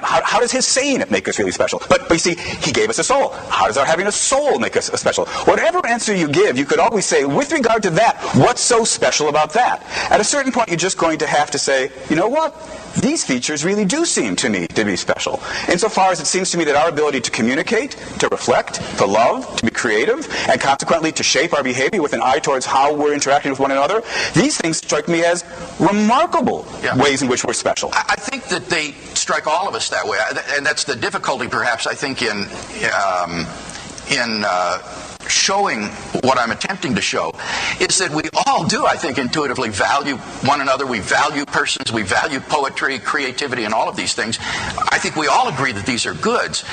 How does his saying it make us really special? But you see, he gave us a soul. How does our having a soul make us special? Whatever answer you give, you could always say, with regard to that, what's so special about that? At a certain point, you're just going to have to say, you know what? These features really do seem to me to be special. Insofar as it seems to me that our ability to communicate, to reflect, to love, to be creative, and consequently to shape our behavior with an eye towards how we're interacting with one another, these things strike me as remarkable ways in which we're special. I think that they strike all of us that way, and that's the difficulty, perhaps, I think, in showing what I'm attempting to show, is that we all do, I think, intuitively value one another. We value persons. We value poetry, creativity, and all of these things. I think we all agree that these are goods.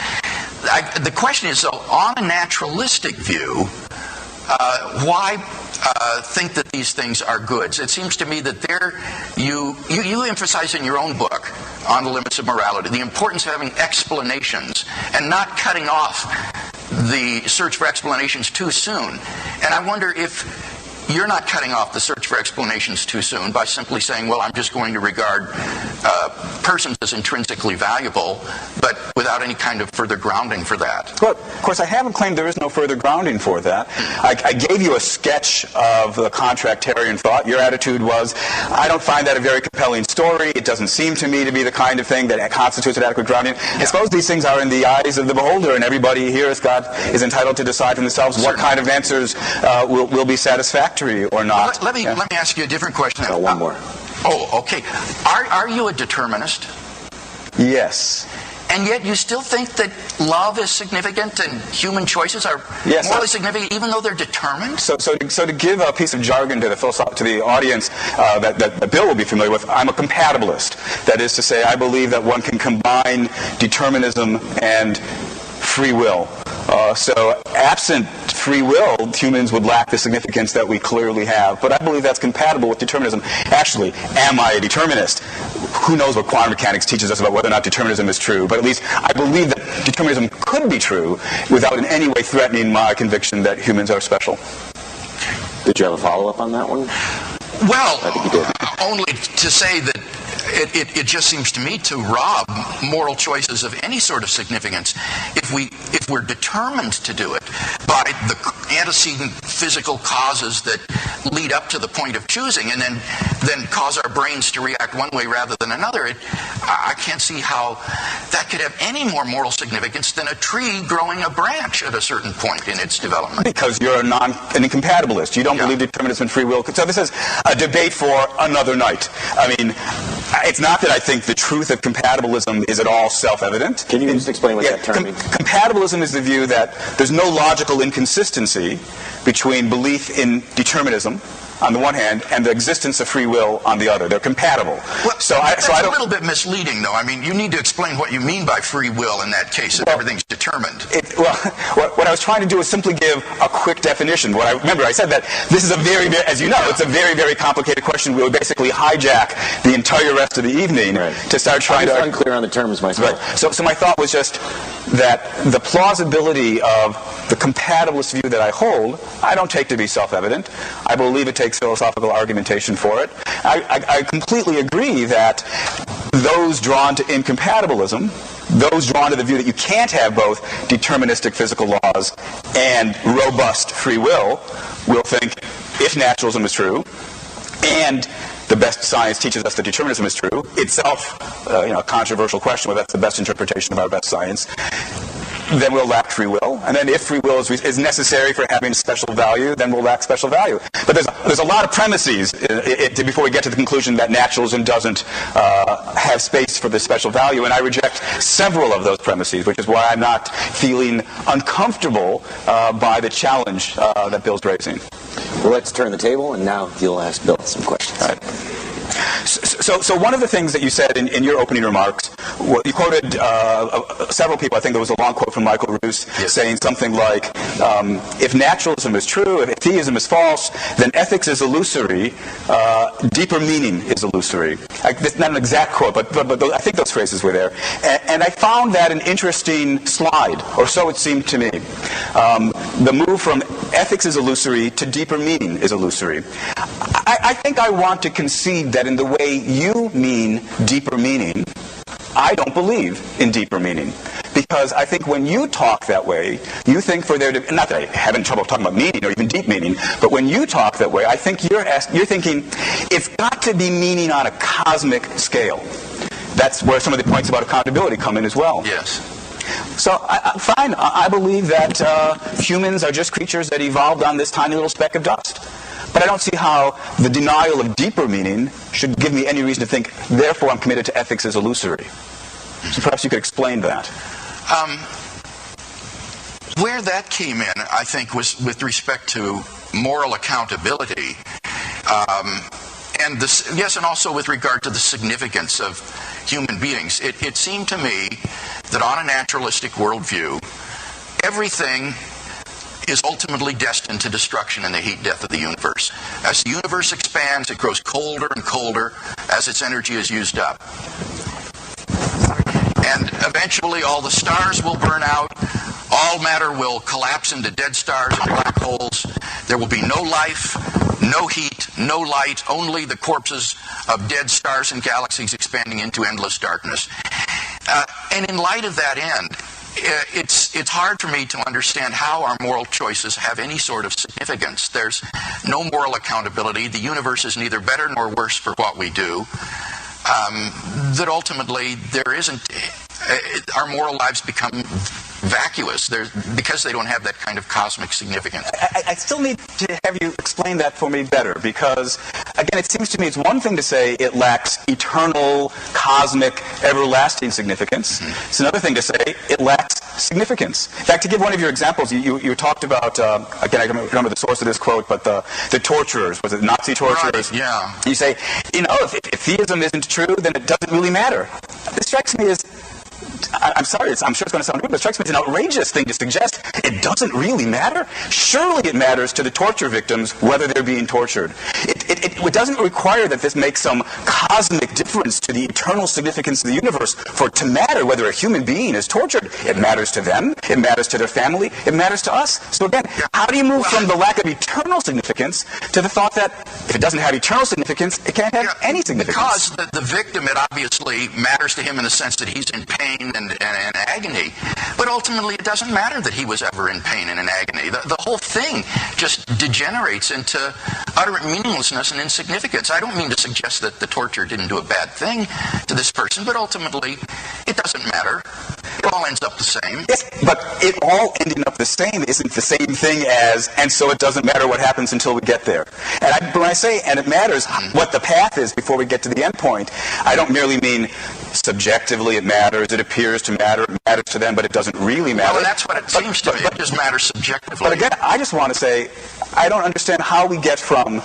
The question is, though, on a naturalistic view, why think that these things are goods. It seems to me that you emphasize in your own book, On the Limits of Morality, the importance of having explanations and not cutting off the search for explanations too soon. And I wonder if you're not cutting off the search for explanations too soon by simply saying, well, I'm just going to regard persons as intrinsically valuable, but without any kind of further grounding for that. Well, of course, I haven't claimed there is no further grounding for that. I gave you a sketch of the contractarian thought. Your attitude was, I don't find that a very compelling story. It doesn't seem to me to be the kind of thing that constitutes an adequate grounding. I suppose these things are in the eyes of the beholder, and everybody here is entitled to decide for themselves what kind of answers will be satisfactory or not. Let me ask you a different question. One more. Oh, okay. Are you a determinist? Yes. And yet you still think that love is significant and human choices are morally significant, even though they're determined? So to give a piece of jargon to the audience that Bill will be familiar with, I'm a compatibilist. That is to say, I believe that one can combine determinism and free will. So absent free will, humans would lack the significance that we clearly have. But I believe that's compatible with determinism. Actually, am I a determinist? Who knows what quantum mechanics teaches us about whether or not determinism is true. But at least I believe that determinism could be true without in any way threatening my conviction that humans are special. Did you have a follow-up on that one? Well, I think you did. Only to say that it just seems to me to rob moral choices of any sort of significance if we're determined to do it by the antecedent physical causes that lead up to the point of choosing and then cause our brains to react one way rather than another. I can't see how that could have any more moral significance than a tree growing a branch at a certain point in its development. Because you're an incompatibilist. You don't believe determinism and free will. So this is a debate for another night. I mean, it's not that I think the truth of compatibilism is at all self-evident. Can you just explain what that term means? Compatibilism is the view that there's no logical inconsistency between belief in determinism on the one hand and the existence of free will on the other. They're compatible. Well, that's a little bit misleading, though. I mean, you need to explain what you mean by free will in that case if everything's determined. What I was trying to do is simply give a quick definition. Remember, I said that this is a very, as you know, it's a very, very complicated question. We would basically hijack the entire rest of the evening to start trying I'm unclear on the terms myself. Right. So my thought was just that the plausibility of the compatibilist view that I hold, I don't take to be self-evident. I believe it takes philosophical argumentation for it. I completely agree that those drawn to incompatibilism, those drawn to the view that you can't have both deterministic physical laws and robust free will think if naturalism is true and the best science teaches us that determinism is true, itself a controversial question whether that's the best interpretation of our best science, then we'll lack free will. And then if free will is necessary for having special value, then we'll lack special value. But there's a lot of premises before we get to the conclusion that naturalism doesn't have space for this special value. And I reject several of those premises, which is why I'm not feeling uncomfortable by the challenge that Bill's raising. Well, let's turn the table, and now you'll ask Bill some questions. All right. So one of the things that you said in your opening remarks, you quoted several people. I think there was a long quote from Michael Roos saying something like, if naturalism is true, if theism is false, then ethics is illusory, deeper meaning is illusory. That's not an exact quote, but I think those phrases were there. And I found that an interesting slide, or so it seemed to me. The move from ethics is illusory to deeper meaning is illusory. I think I want to concede that in the way you mean deeper meaning, I don't believe in deeper meaning. Because I think when you talk that way, you think for there to be, not that I have any trouble talking about meaning or even deep meaning, but when you talk that way, I think you're thinking it's got to be meaning on a cosmic scale. That's where some of the points about accountability come in as well. Yes. So, fine, I believe that humans are just creatures that evolved on this tiny little speck of dust. But I don't see how the denial of deeper meaning should give me any reason to think, therefore I'm committed to ethics as illusory. So perhaps you could explain that. Where that came in, I think, was with respect to moral accountability. And also with regard to the significance of human beings. It seemed to me that on a naturalistic worldview, everything is ultimately destined to destruction in the heat death of the universe. As the universe expands, it grows colder and colder as its energy is used up. And eventually all the stars will burn out, all matter will collapse into dead stars and black holes. There will be no life, no heat, no light, only the corpses of dead stars and galaxies expanding into endless darkness. And in light of that end, it's hard for me to understand how our moral choices have any sort of significance. There's no moral accountability. The universe is neither better nor worse for what we do. That ultimately there isn't, our moral lives become vacuous because they don't have that kind of cosmic significance. I still need to have you explain that for me better, because, again, it seems to me it's one thing to say it lacks eternal, cosmic, everlasting significance. Mm-hmm. It's another thing to say it lacks significance. In fact, to give one of your examples, you talked about, again, I don't remember the source of this quote, but the torturers, was it Nazi torturers? Right, yeah. You say, if theism isn't true, then it doesn't really matter. This strikes me as, I'm sorry, I'm sure it's going to sound weird, but it strikes me as an outrageous thing to suggest it doesn't really matter. Surely it matters to the torture victims whether they're being tortured. It doesn't require that this makes some cosmic difference to the eternal significance of the universe for it to matter whether a human being is tortured. It matters to them, it matters to their family, it matters to us. So again, how do you move from the lack of eternal significance to the thought that if it doesn't have eternal significance, it can't have any significance? Because the victim, it obviously matters to him in the sense that he's in pain and agony, but ultimately it doesn't matter that he was ever in pain and in agony. The whole thing just degenerates into utter meaninglessness and insignificance. I don't mean to suggest that the torture didn't do a bad thing to this person, but ultimately it doesn't matter. It all ends up the same. Yes, but it all ending up the same isn't the same thing as, and so it doesn't matter what happens until we get there. And when I say, and it matters what the path is before we get to the end point, I don't merely mean subjectively it matters, it appears to matter, it matters to them, but it doesn't really matter. Well, that's what it seems to me. It just matters subjectively. But again, I just want to say, I don't understand how we get from,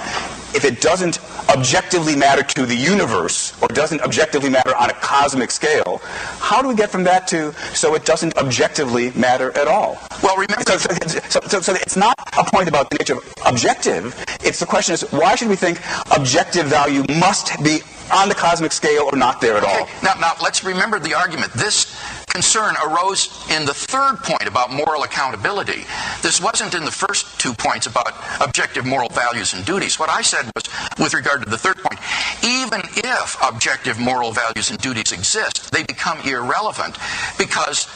if it doesn't objectively matter to the universe, or doesn't objectively matter on a cosmic scale, how do we get from that to, so it doesn't objectively matter at all? Well, remember... So it's not a point about the nature of objective. It's the question is, why should we think objective value must be on the cosmic scale or not there at all? Now, let's remember the argument. This concern arose in the third point about moral accountability. This wasn't in the first 2 points about objective moral values and duties. What I said was, with regard to the third point, even if objective moral values and duties exist, they become irrelevant because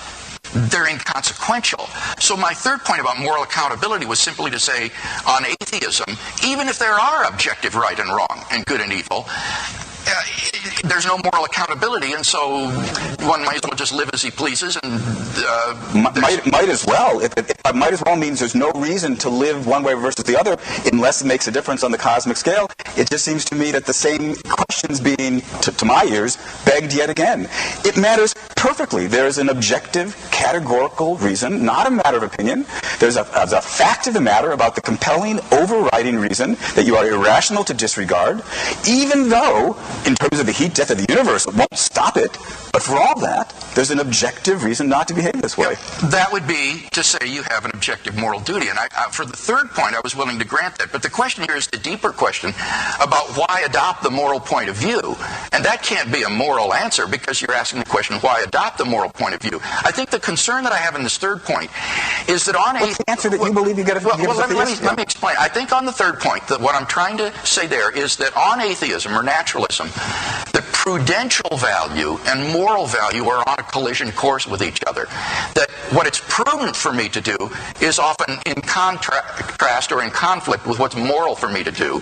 they're inconsequential. So my third point about moral accountability was simply to say, on atheism, even if there are objective right and wrong and good and evil, there's no moral accountability, and so one might as well just live as he pleases. And might as well. It might as well means there's no reason to live one way versus the other unless it makes a difference on the cosmic scale. It just seems to me that the same questions being, to my ears, begged yet again. It matters perfectly. There's an objective, categorical reason, not a matter of opinion. There's a fact of the matter about the compelling, overriding reason that you are irrational to disregard, even though, in terms of the heat death of the universe, it won't stop it. But for all that, there's an objective reason not to behave this way. Yeah, that would be to say you have an objective moral duty. And for the third point, I was willing to grant that. But the question here is the deeper question about why adopt the moral point of view. And that can't be a moral answer because you're asking the question, why adopt the moral point of view? I think the concern that I have in this third point is that on What's the answer that you believe you get let me explain. I think on the third point, that what I'm trying to say there is that on atheism or naturalism, the prudential value and moral value are on a collision course with each other. That what it's prudent for me to do is often in contrast or in conflict with what's moral for me to do.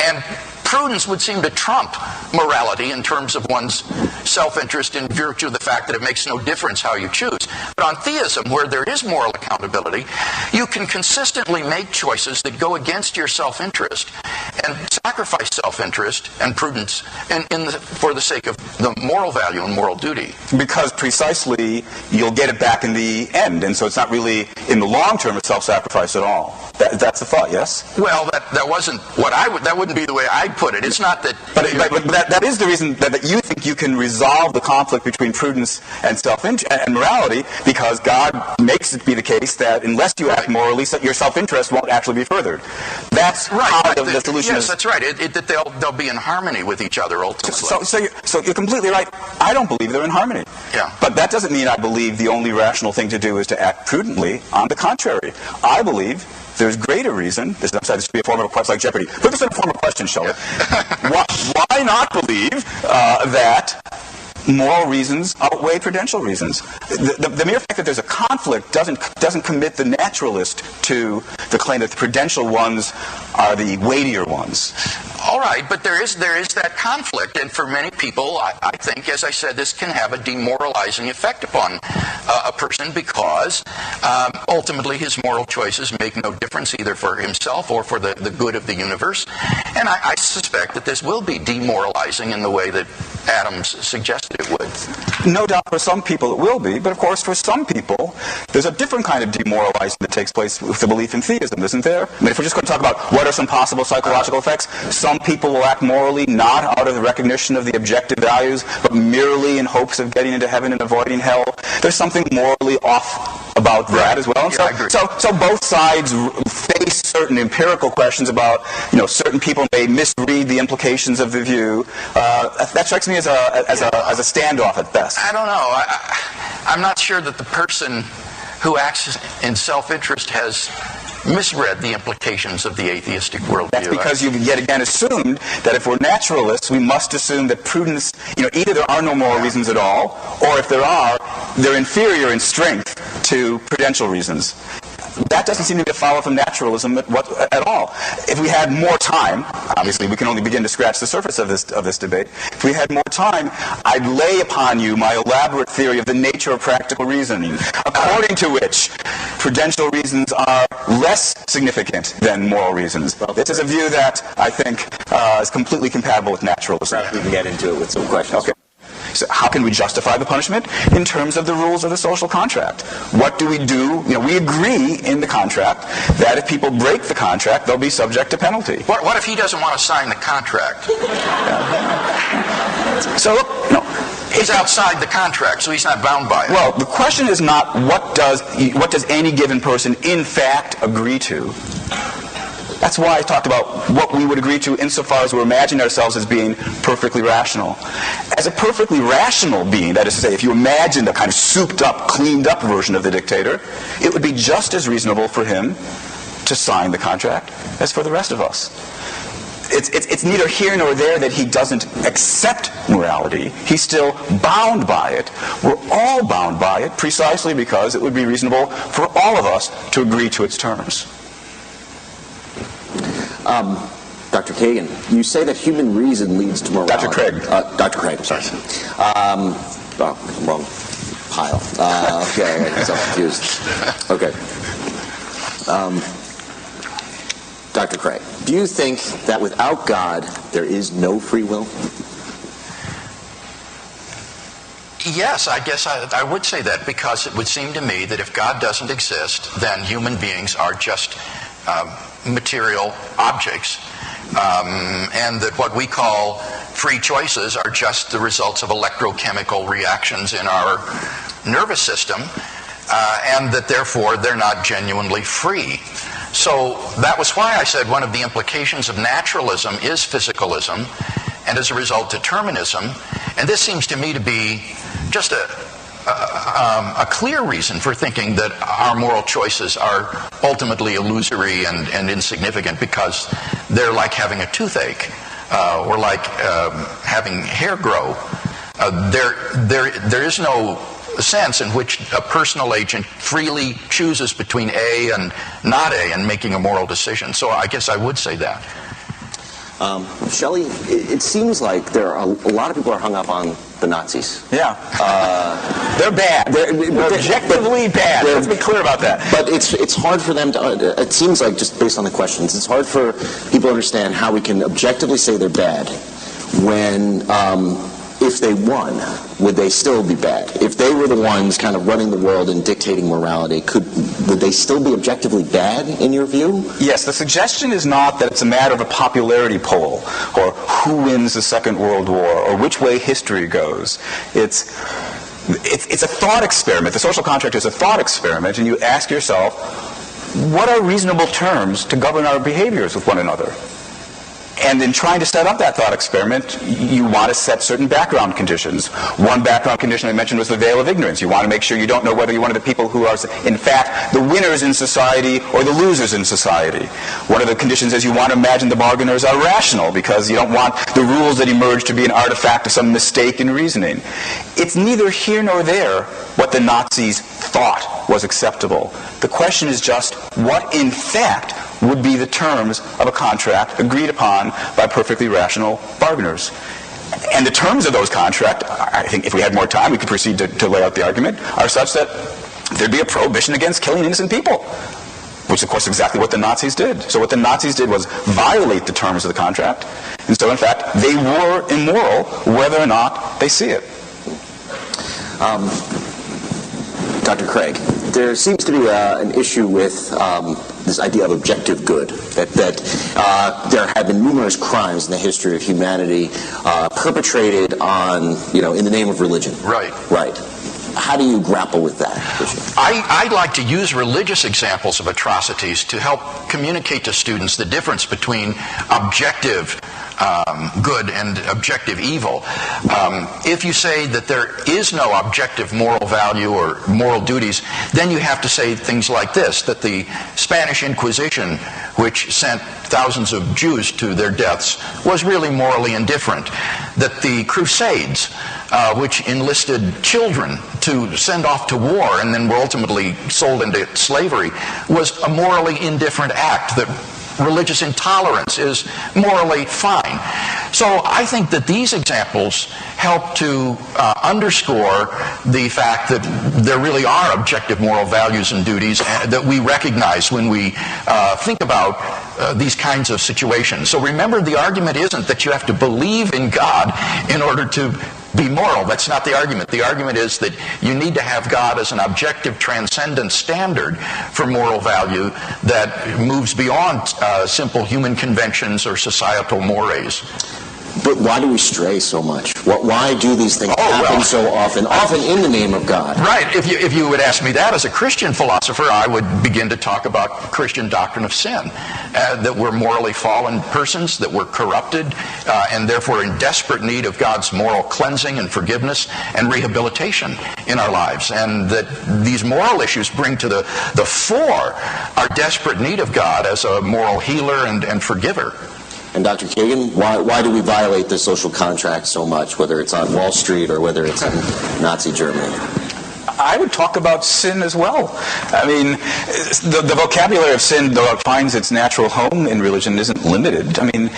And prudence would seem to trump morality in terms of one's self-interest in virtue of the fact that it makes no difference how you choose. But on theism, where there is moral accountability, you can consistently make choices that go against your self-interest and sacrifice self-interest and prudence for the sake of the moral value and moral duty. Because precisely you'll get it back in the end, and so it's not really in the long term a self-sacrifice at all. That's the thought, yes? Well, that wasn't what that wouldn't be the way I'd put put it. It's not that... But that is the reason that you think you can resolve the conflict between prudence and morality, because God makes it be the case that unless you act morally, your self-interest won't actually be furthered. That's right, how the solution is. Yes, that's right. That they'll be in harmony with each other ultimately. So you're completely right. I don't believe they're in harmony. Yeah. But that doesn't mean I believe the only rational thing to do is to act prudently. On the contrary, I believe there's greater reason. This should be a form of a question like Jeopardy. Put this in a form of question, Shelly. Why not believe that moral reasons outweigh prudential reasons? The mere fact that there's a conflict doesn't commit the naturalist to the claim that the prudential ones are the weightier ones. All right, but there is that conflict, and for many people, I think, as I said, this can have a demoralizing effect upon a person because ultimately his moral choices make no difference either for himself or for the good of the universe. And I suspect that this will be demoralizing in the way that Adams suggested it would. No doubt for some people it will be, but of course for some people there's a different kind of demoralizing that takes place with the belief in theism, isn't there? I mean, if we're just going to talk about what are some possible psychological effects, some people will act morally not out of the recognition of the objective values, but merely in hopes of getting into heaven and avoiding hell. There's something morally off about that as well. Yeah, I agree. So both sides face certain empirical questions about, certain people may misread the implications of the view. That strikes me as a standoff at best. I don't know. I'm not sure that the person who acts in self-interest has misread the implications of the atheistic worldview. That's because you've yet again assumed that if we're naturalists, we must assume that prudence, either there are no moral reasons at all, or if there are, they're inferior in strength to prudential reasons. That doesn't seem to follow from naturalism at all. If we had more time, obviously we can only begin to scratch the surface of this debate. If we had more time, I'd lay upon you my elaborate theory of the nature of practical reasoning, according to which prudential reasons are less significant than moral reasons. This is a view that I think is completely compatible with naturalism. We can get into it with some questions. Okay. So how can we justify the punishment? In terms of the rules of the social contract. What do we do? We agree in the contract that if people break the contract, they'll be subject to penalty. What if he doesn't want to sign the contract? So, he's outside the contract, so he's not bound by it. Well, the question is not what does any given person in fact agree to. That's why I talked about what we would agree to insofar as we're imagining ourselves as being perfectly rational. As a perfectly rational being, that is to say, if you imagine the kind of souped-up, cleaned-up version of the dictator, it would be just as reasonable for him to sign the contract as for the rest of us. It's neither here nor there that he doesn't accept morality. He's still bound by it. We're all bound by it precisely because it would be reasonable for all of us to agree to its terms. Dr. Kagan, you say that human reason leads to morality. Dr. Craig. Dr. Craig, sorry. Wrong pile. Okay, I got myself confused. Okay. Dr. Craig, do you think that without God, there is no free will? Yes, I guess I would say that, because it would seem to me that if God doesn't exist, then human beings are just material objects, and that what we call free choices are just the results of electrochemical reactions in our nervous system, and that therefore they're not genuinely free. So that was why I said one of the implications of naturalism is physicalism, and as a result determinism, and this seems to me to be just a clear reason for thinking that our moral choices are ultimately illusory and insignificant, because they're like having a toothache or like having hair grow. There is no sense in which a personal agent freely chooses between A and not A in making a moral decision. So I guess I would say that. Shelly, it seems like there are a lot of people are hung up on the Nazis. Yeah. They're bad. They're objectively bad. Let's be clear about that. But it's hard for them to, it seems like, just based on the questions, it's hard for people to understand how we can objectively say they're bad when if they won, would they still be bad? If they were the ones kind of running the world and dictating morality, would they still be objectively bad in your view? Yes, the suggestion is not that it's a matter of a popularity poll or who wins the Second World War or which way history goes. It's a thought experiment. The social contract is a thought experiment, and you ask yourself, what are reasonable terms to govern our behaviors with one another? And in trying to set up that thought experiment, you want to set certain background conditions. One background condition I mentioned was the veil of ignorance. You want to make sure you don't know whether you're one of the people who are, in fact, the winners in society or the losers in society. One of the conditions is you want to imagine the bargainers are rational, because you don't want the rules that emerge to be an artifact of some mistake in reasoning. It's neither here nor there what the Nazis thought was acceptable. The question is just what, in fact, would be the terms of a contract agreed upon by perfectly rational bargainers. And the terms of those contracts, I think if we had more time, we could proceed to lay out the argument, are such that there'd be a prohibition against killing innocent people, which of course is exactly what the Nazis did. So what the Nazis did was violate the terms of the contract, and so in fact they were immoral whether or not they see it. Dr. Craig, there seems to be an issue with this idea of objective good, that there have been numerous crimes in the history of humanity perpetrated on, in the name of religion. Right. Right. How do you grapple with that issue? I'd like to use religious examples of atrocities to help communicate to students the difference between objective good and objective evil. If you say that there is no objective moral value or moral duties, then you have to say things like this, that the Spanish Inquisition, which sent thousands of Jews to their deaths, was really morally indifferent. That the Crusades, which enlisted children to send off to war and then were ultimately sold into slavery, was a morally indifferent act. That religious intolerance is morally fine. So I think that these examples help to underscore the fact that there really are objective moral values and duties that we recognize when we think about these kinds of situations. So remember, the argument isn't that you have to believe in God in order to be moral. That's not the argument. The argument is that you need to have God as an objective, transcendent standard for moral value that moves beyond simple human conventions or societal mores. But why do we stray so much? Why do these things happen so often in the name of God? Right. If you would ask me that as a Christian philosopher, I would begin to talk about Christian doctrine of sin, that we're morally fallen persons, that we're corrupted, and therefore in desperate need of God's moral cleansing and forgiveness and rehabilitation in our lives, and that these moral issues bring to the fore our desperate need of God as a moral healer and forgiver. And Dr. Kagan, why do we violate the social contract so much, whether it's on Wall Street or whether it's in Nazi Germany? I would talk about sin as well. I mean, the vocabulary of sin, though it finds its natural home in religion, isn't limited. I mean,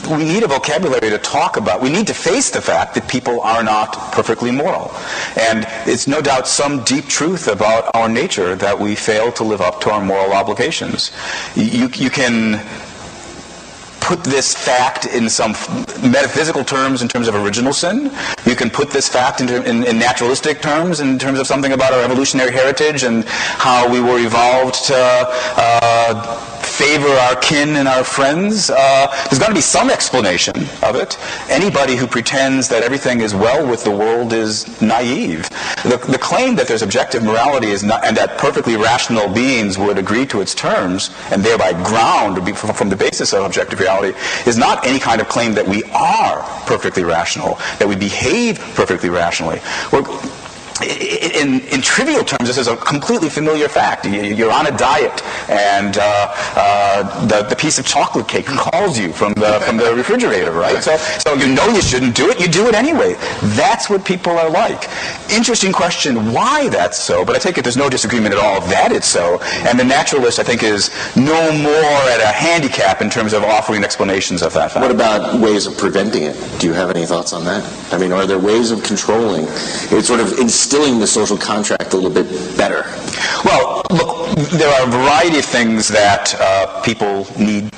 we need a vocabulary to talk about. We need to face the fact that people are not perfectly moral. And it's no doubt some deep truth about our nature that we fail to live up to our moral obligations. You can put this fact in some metaphysical terms in terms of original sin. You can put this fact in naturalistic terms in terms of something about our evolutionary heritage and how we were evolved to favor our kin and our friends. There's got to be some explanation of it. Anybody who pretends that everything is well with the world is naive. The claim that there's objective morality is not, and that perfectly rational beings would agree to its terms and thereby ground from the basis of objective reality is not any kind of claim that we are perfectly rational, that we behave perfectly rationally. In trivial terms, this is a completely familiar fact. You're on a diet, and the piece of chocolate cake calls you from the refrigerator, right? So you know you shouldn't do it. You do it anyway. That's what people are like. Interesting question why that's so, but I take it there's no disagreement at all that it's so. And the naturalist, I think, is no more at a handicap in terms of offering explanations of that fact. What about ways of preventing it? Do you have any thoughts on that? I mean, are there ways of controlling it, sort of instilling the social contract a little bit better? Well, look, there are a variety of things that people need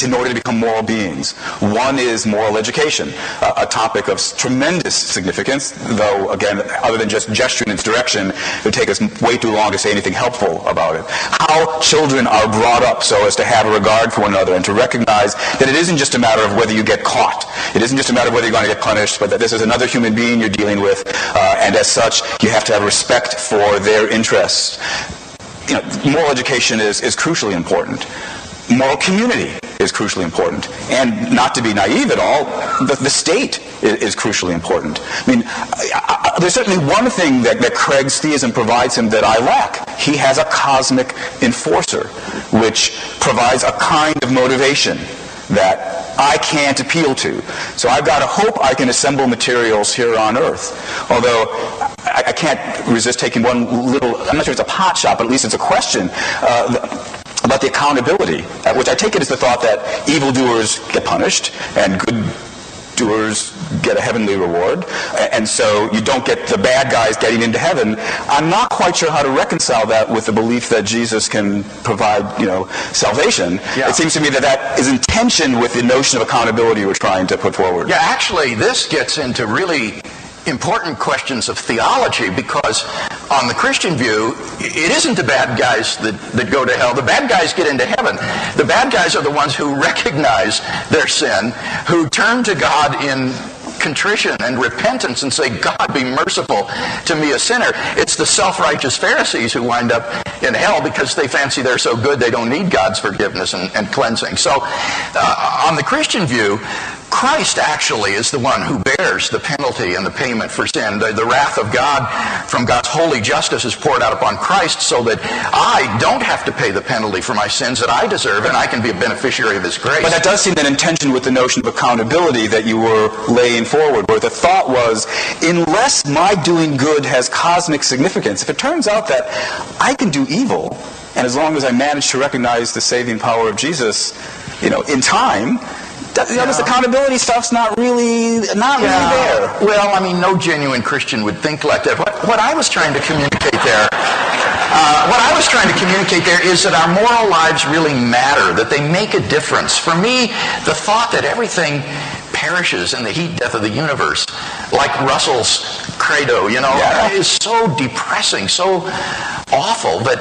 in order to become moral beings. One is moral education, a topic of tremendous significance, though, again, other than just gesturing in its direction, it would take us way too long to say anything helpful about it. How children are brought up so as to have a regard for one another and to recognize that it isn't just a matter of whether you get caught. It isn't just a matter of whether you're going to get punished, but that this is another human being you're dealing with, and as such, you have to have respect for their interests. Moral education is crucially important. Moral community is crucially important. And not to be naive at all, the state is crucially important. I mean, there's certainly one thing that Craig's theism provides him that I lack. He has a cosmic enforcer, which provides a kind of motivation that I can't appeal to. So I've got to hope I can assemble materials here on Earth. Although I can't resist taking one little, I'm not sure it's a pot shot, but at least it's a question about the accountability, which I take it as the thought that evildoers get punished and good doers get a heavenly reward, and so you don't get the bad guys getting into heaven. I'm not quite sure how to reconcile that with the belief that Jesus can provide, salvation. Yeah. It seems to me that is in tension with the notion of accountability we're trying to put forward. Yeah, actually, this gets into really important questions of theology, because on the Christian view, it isn't the bad guys that go to hell. The bad guys get into heaven. The bad guys are the ones who recognize their sin, who turn to God in contrition and repentance and say, God, be merciful to me, a sinner. It's the self-righteous Pharisees who wind up in hell because they fancy they're so good they don't need God's forgiveness and cleansing. So on the Christian view, Christ actually is the one who bears the penalty and the payment for sin. The wrath of God from God's holy justice is poured out upon Christ so that I don't have to pay the penalty for my sins that I deserve, and I can be a beneficiary of His grace. But that does seem then in tension with the notion of accountability that you were laying forward, where the thought was, unless my doing good has cosmic significance, if it turns out that I can do evil, and as long as I manage to recognize the saving power of Jesus, in time, this accountability stuff's not really there. Well, I mean, no genuine Christian would think like that. What I was trying to communicate there, is that our moral lives really matter, that they make a difference. For me, the thought that everything perishes in the heat death of the universe, like Russell's credo, is so depressing, so awful that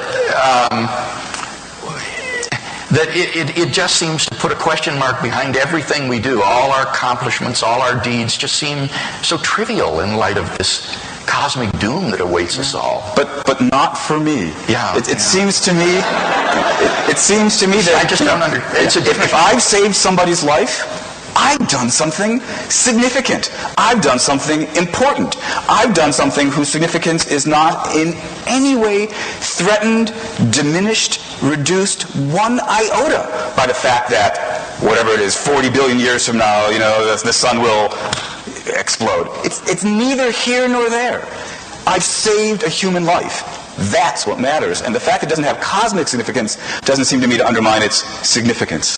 it just seems to put a question mark behind everything we do. All our accomplishments, all our deeds just seem so trivial in light of this cosmic doom that awaits us all. But not for me. Yeah. It seems to me. It seems to me that I just don't understand. If I've saved somebody's life, I've done something significant. I've done something important. I've done something whose significance is not in any way threatened, diminished, reduced one iota by the fact that, whatever it is, 40 billion years from now, the sun will explode. It's neither here nor there. I've saved a human life. That's what matters. And the fact it doesn't have cosmic significance doesn't seem to me to undermine its significance.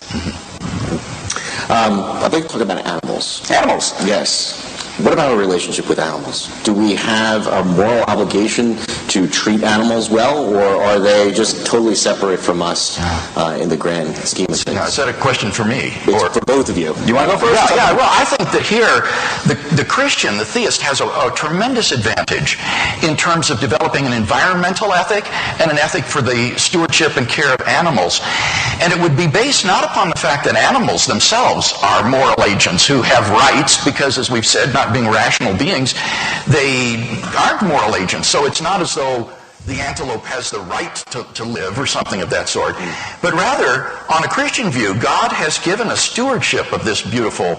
I'd like to talk about animals. Animals? Yes. What about our relationship with animals? Do we have a moral obligation to treat animals well, or are they just totally separate from us in the grand scheme of things? Now, is that a question for me? Or for both of you? You want to go first? Yeah, well, I think that here, the Christian, the theist, has a tremendous advantage in terms of developing an environmental ethic and an ethic for the stewardship and care of animals. And it would be based not upon the fact that animals themselves are moral agents who have rights, because, as we've said, not being rational beings, they aren't moral agents. So it's not as though the antelope has the right to live or something of that sort. But rather, on a Christian view, God has given a stewardship of this beautiful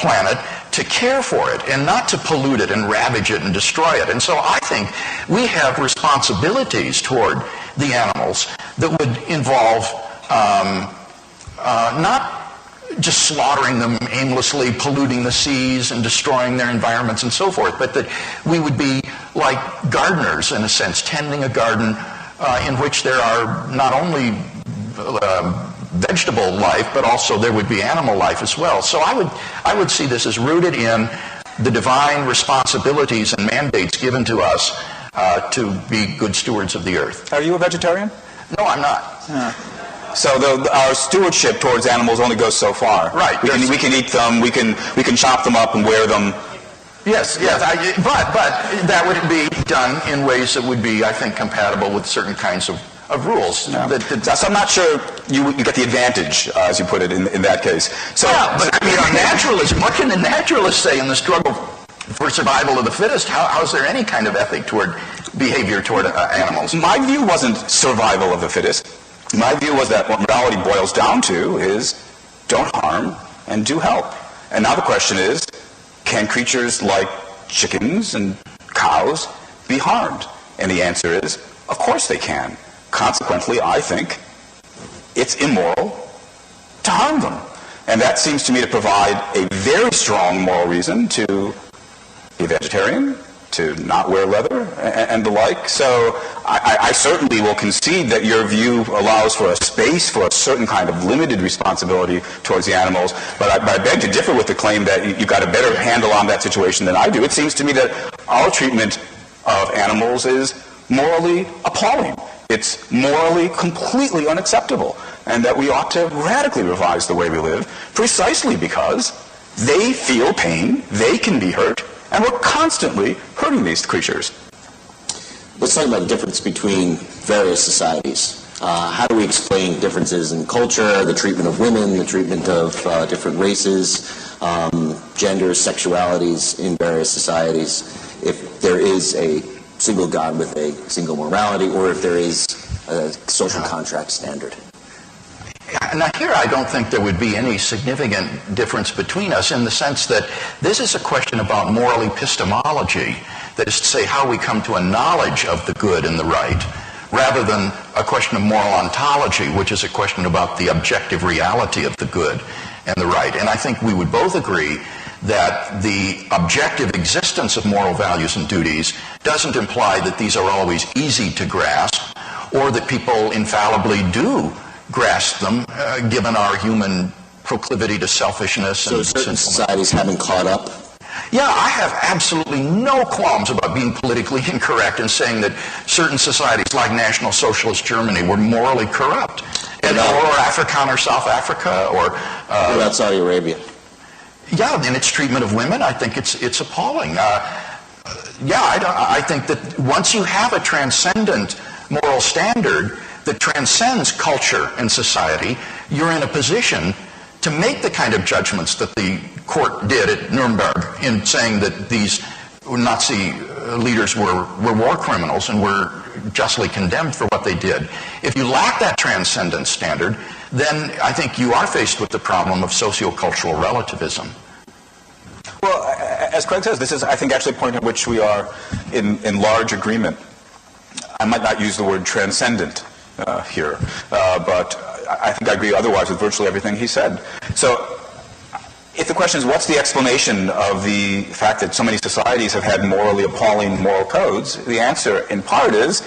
planet to care for it and not to pollute it and ravage it and destroy it. And so I think we have responsibilities toward the animals that would involve not just slaughtering them aimlessly, polluting the seas and destroying their environments and so forth, but that we would be like gardeners, in a sense, tending a garden in which there are not only vegetable life, but also there would be animal life as well. So I would see this as rooted in the divine responsibilities and mandates given to us to be good stewards of the earth. Are you a vegetarian? No, I'm not. So our stewardship towards animals only goes so far. Right. We can eat them. We can chop them up and wear them. Yes. But that would be done in ways that would be, I think, compatible with certain kinds of rules. Yeah. So I'm not sure you get the advantage, as you put it, in that case. So, yeah, but I mean, on naturalism, what can the naturalist say in the struggle for survival of the fittest? How is there any kind of ethic toward behavior toward animals? My view wasn't survival of the fittest. My view was that what morality boils down to is don't harm and do help. And now the question is, can creatures like chickens and cows be harmed? And the answer is, of course they can. Consequently, I think it's immoral to harm them. And that seems to me to provide a very strong moral reason to be a vegetarian, to not wear leather, and the like. So I certainly will concede that your view allows for a space for a certain kind of limited responsibility towards the animals, but I beg to differ with the claim that you've got a better handle on that situation than I do. It seems to me that our treatment of animals is morally appalling. It's morally completely unacceptable, and that we ought to radically revise the way we live precisely because they feel pain, they can be hurt, and we're constantly hurting these creatures. Let's talk about the difference between various societies. How do we explain differences in culture, the treatment of women, the treatment of different races, genders, sexualities in various societies, if there is a single God with a single morality, or if there is a social contract standard? Now here I don't think there would be any significant difference between us in the sense that this is a question about moral epistemology, that is to say how we come to a knowledge of the good and the right, rather than a question of moral ontology, which is a question about the objective reality of the good and the right. And I think we would both agree that the objective existence of moral values and duties doesn't imply that these are always easy to grasp, or that people infallibly do grasp them, given our human proclivity to selfishness. So certain societies haven't caught up? Yeah, I have absolutely no qualms about being politically incorrect and saying that certain societies like National Socialist Germany were morally corrupt. Or Afrikaner or South Africa, or... what about Saudi Arabia? Yeah, in its treatment of women, I think it's appalling. I think that once you have a transcendent moral standard that transcends culture and society, you're in a position to make the kind of judgments that the court did at Nuremberg in saying that these Nazi leaders were war criminals and were justly condemned for what they did. If you lack that transcendent standard, then I think you are faced with the problem of sociocultural relativism. Well, as Craig says, this is, I think, actually a point at which we are in large agreement. I might not use the word transcendent here, but I think I agree otherwise with virtually everything he said. So if the question is, what's the explanation of the fact that so many societies have had morally appalling moral codes, the answer, in part, is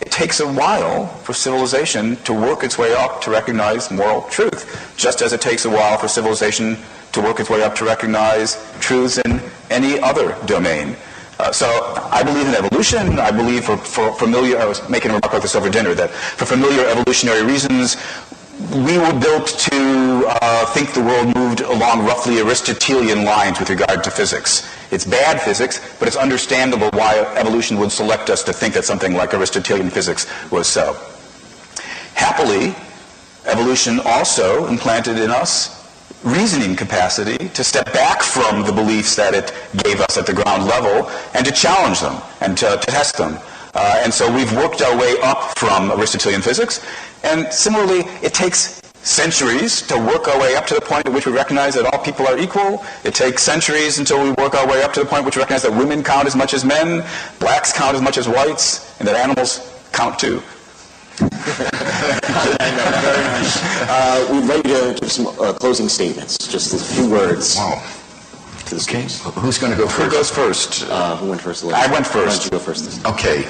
it takes a while for civilization to work its way up to recognize moral truth, just as it takes a while for civilization to work its way up to recognize truths in any other domain. So I believe in evolution. I believe for familiar, I was making a remark about this over dinner, that for familiar evolutionary reasons, we were built to think the world moved along roughly Aristotelian lines with regard to physics. It's bad physics, but it's understandable why evolution would select us to think that something like Aristotelian physics was so. Happily, evolution also implanted in us reasoning capacity to step back from the beliefs that it gave us at the ground level and to challenge them and to test them. And so we've worked our way up from Aristotelian physics. And similarly, it takes centuries to work our way up to the point at which we recognize that all people are equal. It takes centuries until we work our way up to the point at which we recognize that women count as much as men, blacks count as much as whites, and that animals count too. Very nice. We'd like you to give some closing statements, just a few words. Wow. Okay. Who's going to go first? Who goes first? Who went first? I went first. Why don't you go first this time? Okay.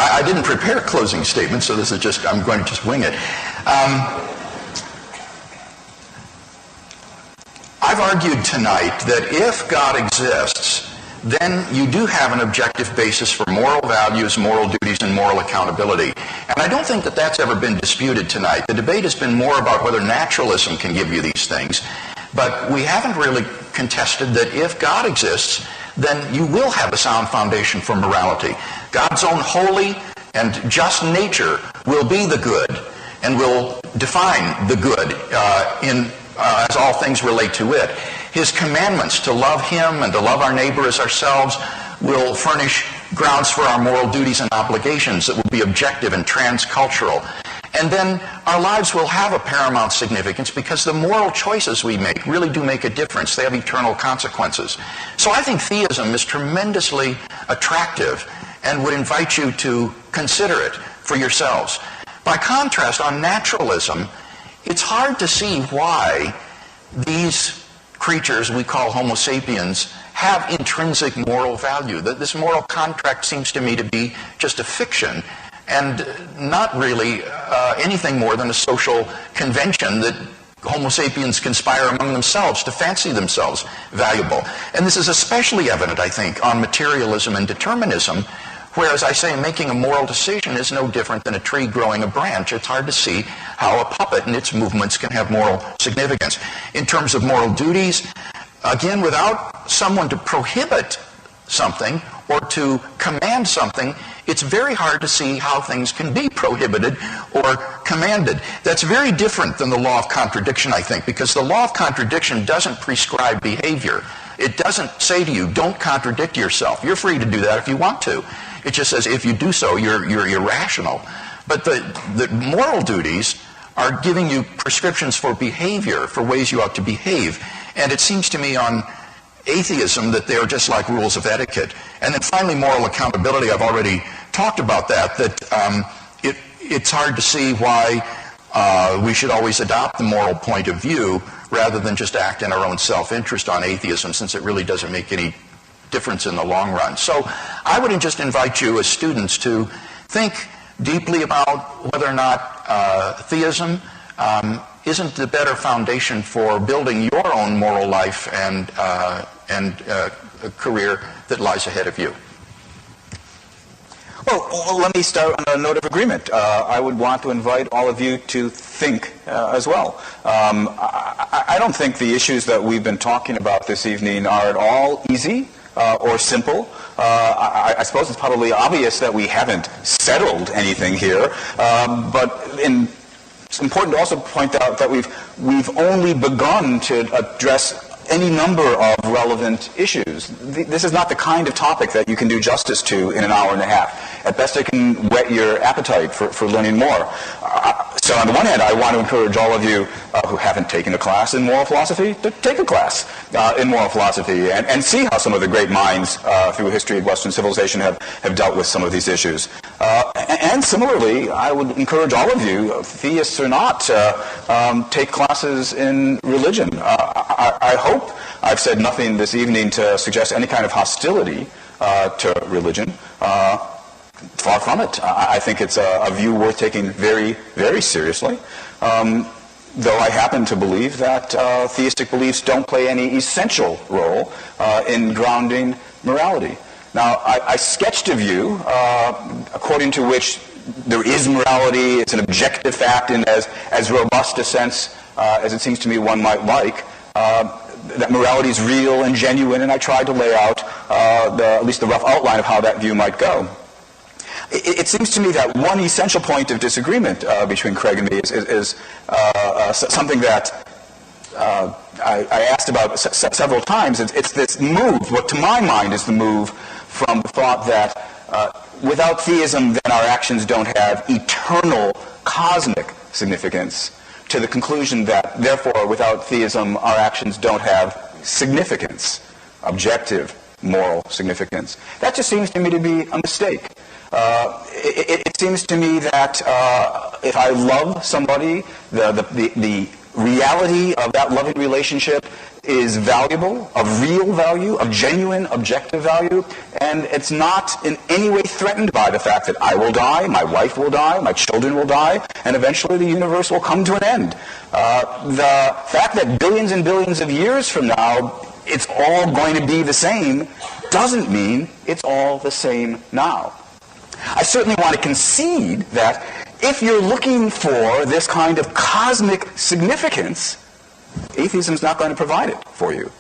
I didn't prepare closing statements, so this is just, I'm going to just wing it. I've argued tonight that if God exists, then you do have an objective basis for moral values, moral duties, and moral accountability. And I don't think that that's ever been disputed tonight. The debate has been more about whether naturalism can give you these things, but we haven't really contested that if God exists, then you will have a sound foundation for morality. God's own holy and just nature will be the good and will define the good as all things relate to it. His commandments to love him and to love our neighbor as ourselves will furnish grounds for our moral duties and obligations that will be objective and transcultural. And then our lives will have a paramount significance because the moral choices we make really do make a difference. They have eternal consequences. So I think theism is tremendously attractive and would invite you to consider it for yourselves. By contrast, on naturalism, it's hard to see why these creatures we call Homo sapiens have intrinsic moral value. This moral contract seems to me to be just a fiction and not really anything more than a social convention that Homo sapiens conspire among themselves to fancy themselves valuable. And this is especially evident, I think, on materialism and determinism, where, as I say, making a moral decision is no different than a tree growing a branch. It's hard to see how a puppet and its movements can have moral significance. In terms of moral duties, again, without someone to prohibit something or to command something, it's very hard to see how things can be prohibited or commanded. That's very different than the law of contradiction, I think, because the law of contradiction doesn't prescribe behavior. It doesn't say to you, don't contradict yourself. You're free to do that if you want to. It just says if you do so, you're irrational. But the moral duties are giving you prescriptions for behavior, for ways you ought to behave. And it seems to me on atheism that they are just like rules of etiquette. And then finally, moral accountability. I've already talked about that it's hard to see why we should always adopt the moral point of view rather than just act in our own self-interest on atheism, since it really doesn't make any difference in the long run. So I would just invite you as students to think deeply about whether or not theism isn't the better foundation for building your own moral life and a career that lies ahead of you. Well, let me start on a note of agreement. I would want to invite all of you to think as well. I don't think the issues that we've been talking about this evening are at all easy or simple. I suppose it's probably obvious that we haven't settled anything here, but it's important to also point out that we've only begun to address any number of relevant issues. This is not the kind of topic that you can do justice to in an hour and a half. At best, it can whet your appetite for learning more. So on the one hand, I want to encourage all of you who haven't taken a class in moral philosophy to take a class in moral philosophy and see how some of the great minds through history of Western civilization have dealt with some of these issues. And similarly, I would encourage all of you, theists or not, take classes in religion. I hope I've said nothing this evening to suggest any kind of hostility to religion. Far from it. I think it's a view worth taking very, very seriously. Though I happen to believe that theistic beliefs don't play any essential role in grounding morality. Now, I sketched a view according to which there is morality, it's an objective fact in as robust a sense as it seems to me one might like. That morality is real and genuine, and I tried to lay out at least the rough outline of how that view might go. It seems to me that one essential point of disagreement between Craig and me is something that I asked about several times. It's this move, what to my mind is the move from the thought that without theism, then our actions don't have eternal cosmic significance, to the conclusion that, therefore, without theism, our actions don't have significance, objective moral significance. That just seems to me to be a mistake. It seems to me that if I love somebody, the reality of that loving relationship is valuable, of real value, of genuine, objective value, and it's not in any way threatened by the fact that I will die, my wife will die, my children will die, and eventually the universe will come to an end. The fact that billions and billions of years from now, it's all going to be the same doesn't mean it's all the same now. I certainly want to concede that if you're looking for this kind of cosmic significance, atheism's not going to provide it for you.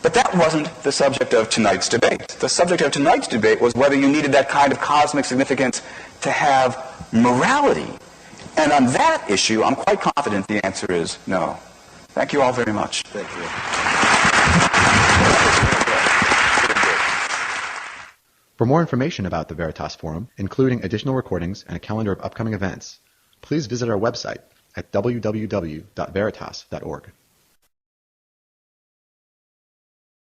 But that wasn't the subject of tonight's debate. The subject of tonight's debate was whether you needed that kind of cosmic significance to have morality. And on that issue, I'm quite confident the answer is no. Thank you all very much. Thank you. For more information about the Veritas Forum, including additional recordings and a calendar of upcoming events, please visit our website at www.veritas.org.